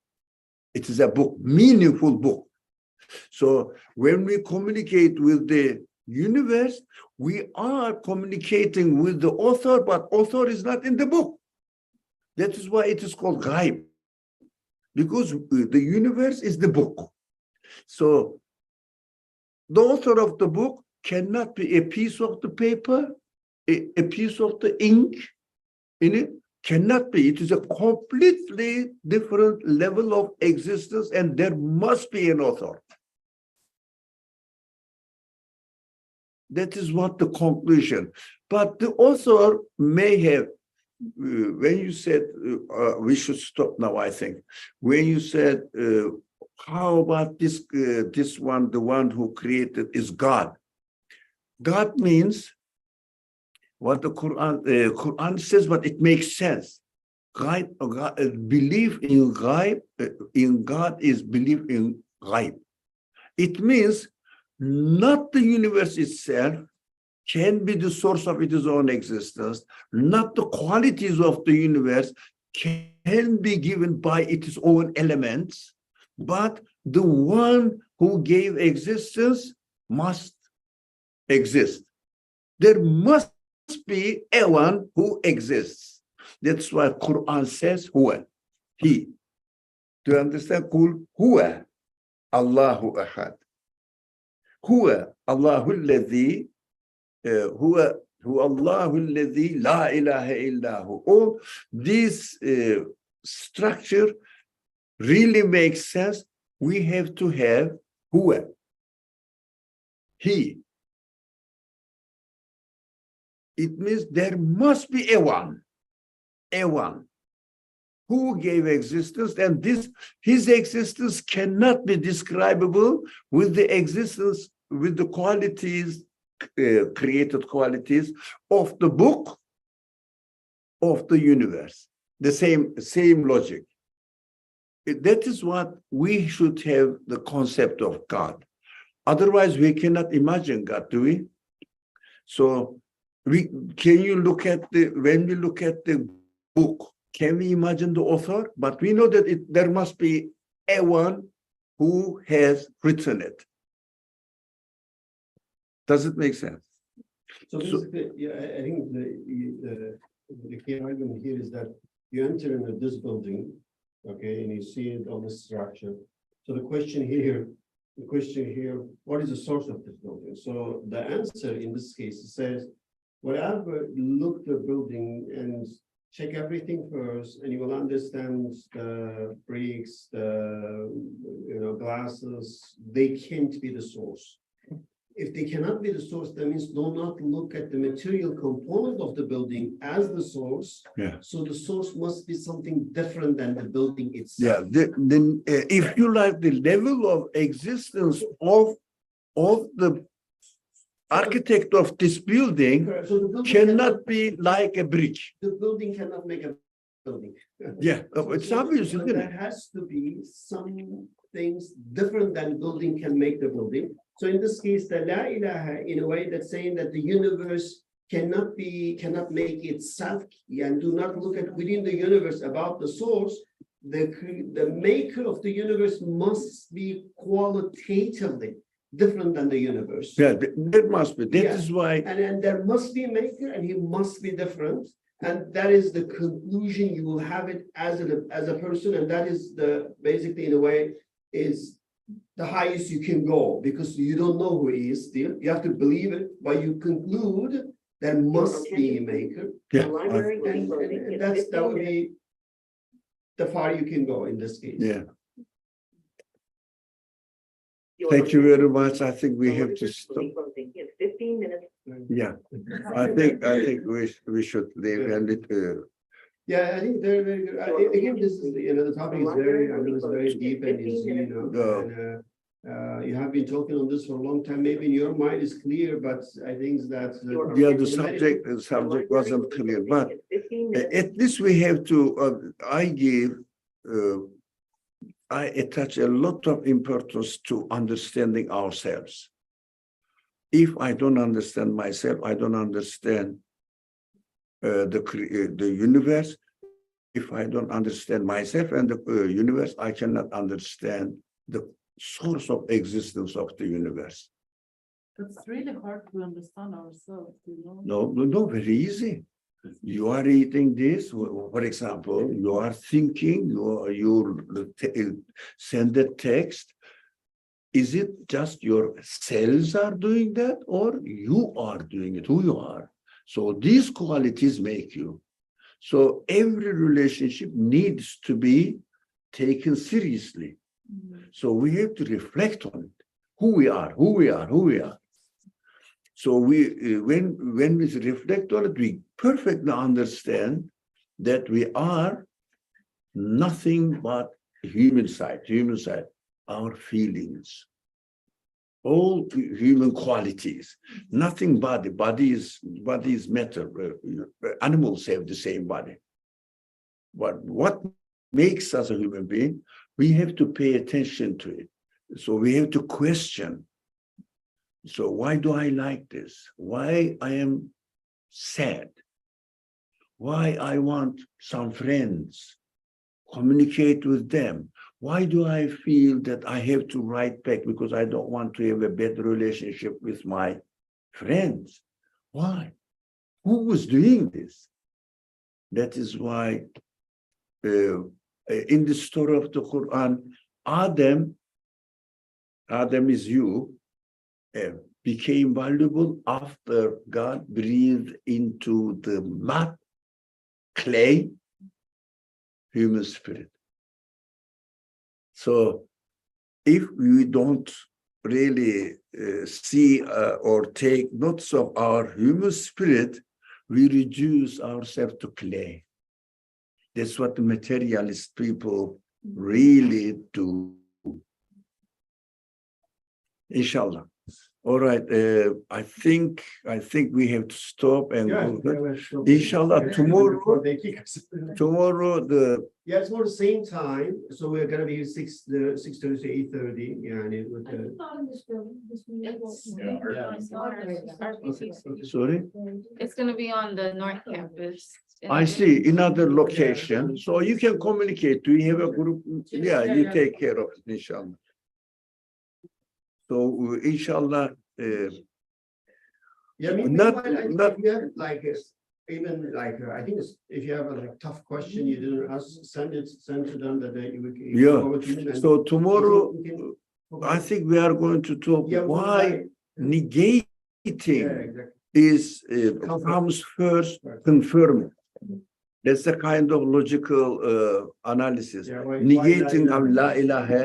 It is a book, meaningful book. So when we communicate with the universe, we are communicating with the author, but author is not in the book. That is why it is called ghaib, because the universe is the book. So the author of the book cannot be a piece of the paper, a piece of the ink in it, cannot be. It is a completely different level of existence, and there must be an author. That is what the conclusion. But the author may have, when you said, we should stop now, I think. When you said, how about this, this one, the one who created is God. God means what the Quran says, but it makes sense. Belief in ghaib, in God is belief in ghaib. It means not the universe itself can be the source of its own existence, not the qualities of the universe can be given by its own elements, but the one who gave existence must exist. There must be a one who exists. That's why Quran says, Huwa, He. Do you understand? Qul Huwa, Allahu Ahad. Huwa, Allahu alladhi, Huwa Allahu alladhi la ilaha illahu. All this structure really makes sense. We have to have Huwa, He. It means there must be a one who gave existence, and his existence cannot be describable with the existence, with the qualities, created qualities of the book of the universe. The same logic. That is what we should have, the concept of God. Otherwise, we cannot imagine God, do we? So can you look at when we look at the book, can we imagine the author? But we know that there must be a one who has written it. Does it make sense? So basically, yeah, I think the key argument here is that you enter into this building, okay, and you see it on the structure. So the question here, what is the source of this building? So the answer in this case says, whatever, look the building and check everything first, and you will understand the bricks, the glasses, they can't be the source. if they cannot be the source, that means do not look at the material component of the building as the source. Yeah. So the source must be something different than the building Yeah, itself. then if you like the level of existence of the architect of this building Correct. So the building cannot be like a brick. the building cannot make a building. Yeah, it's obvious, So isn't there it? has to be some things different than building can make the building. So in this case, the La ilaha, in a way, that's saying that the universe cannot make itself and do not look at within the universe about the source. The maker of the universe must be qualitatively different than the universe. Yeah, that must be. That Yeah. is why. And there must be a maker and he must be different. And that is the conclusion you will have it as a person. And that is basically in a way is the highest you can go because you don't know who he is still. You have to believe it, but you conclude there must be a maker. Yeah, The library will be And closing in that 15 would minutes. be the far you can go in this case. yeah. Your Thank you very library much. I think we have to will stop. be closing in 15 minutes. Yeah, I think we should leave and it. Yeah, I think they're very good. Again, this is, the topic is very, I know it's very deep and is, you have been talking on this for a long time. Maybe in your mind is clear, but I think that. Yeah, the subject wasn't clear, but at least we have to. I attach a lot of importance to understanding ourselves. If I don't understand myself, I don't understand the universe. If I don't understand myself and the universe, I cannot understand the source of existence of the universe. It's really hard to understand ourselves, No, very easy. You are reading this, for example, you are thinking, you send the text. Is it just your cells are doing that or you are doing it, who you are? So these qualities make you. So every relationship needs to be taken seriously. So we have to reflect on it, who we are. So when we reflect on it, we perfectly understand that we are nothing but human side, our feelings, all human qualities, nothing body is matter. Animals have the same body. But what makes us a human being, we have to pay attention to it. So we have to question. So why do I like this? Why I am sad? Why I want some friends, communicate with them? Why do I feel that I have to write back because I don't want to have a bad relationship with my friends? Why? Who was doing this? That is why in the story of the Quran, Adam is you, became valuable after God breathed into the mud, clay, human spirit. So if we don't really see or take notes of our human spirit, we reduce ourselves to clay. That's what the materialist people really do. Inshallah. All right. I think we have to stop and go. Inshallah, tomorrow Yeah, it's more the same time. So we're gonna be 6:30 to 8:30. Yeah, and it would. Sorry. It's gonna be on the North Campus. I see another location. So you can communicate. Do you have a group? Yeah, you take care of it, inshallah. So inshallah, Yeah, I mean, not- if you have like even like I think if you have a tough question you didn't ask, send to them that you would. Yeah. forward to them and- So tomorrow, We can- I think we are going to talk Yeah, why negating Yeah, exactly. is comes first, confirming. That's the kind of logical analysis. Yeah, why Negating la of la ilaha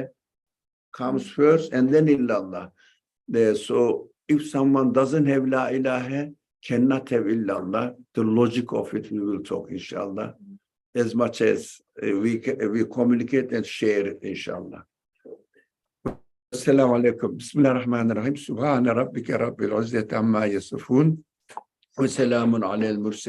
comes first and then illallah. So If someone doesn't have la ilaha, cannot have illallah, the logic of it we will talk, inshallah, as much as we communicate and share it, inshallah. Assalamu alaikum. Bismillahirrahmanirrahim. Subhana rabbika rabbil izzati amma yasifun. Wa salamun alal mursalin.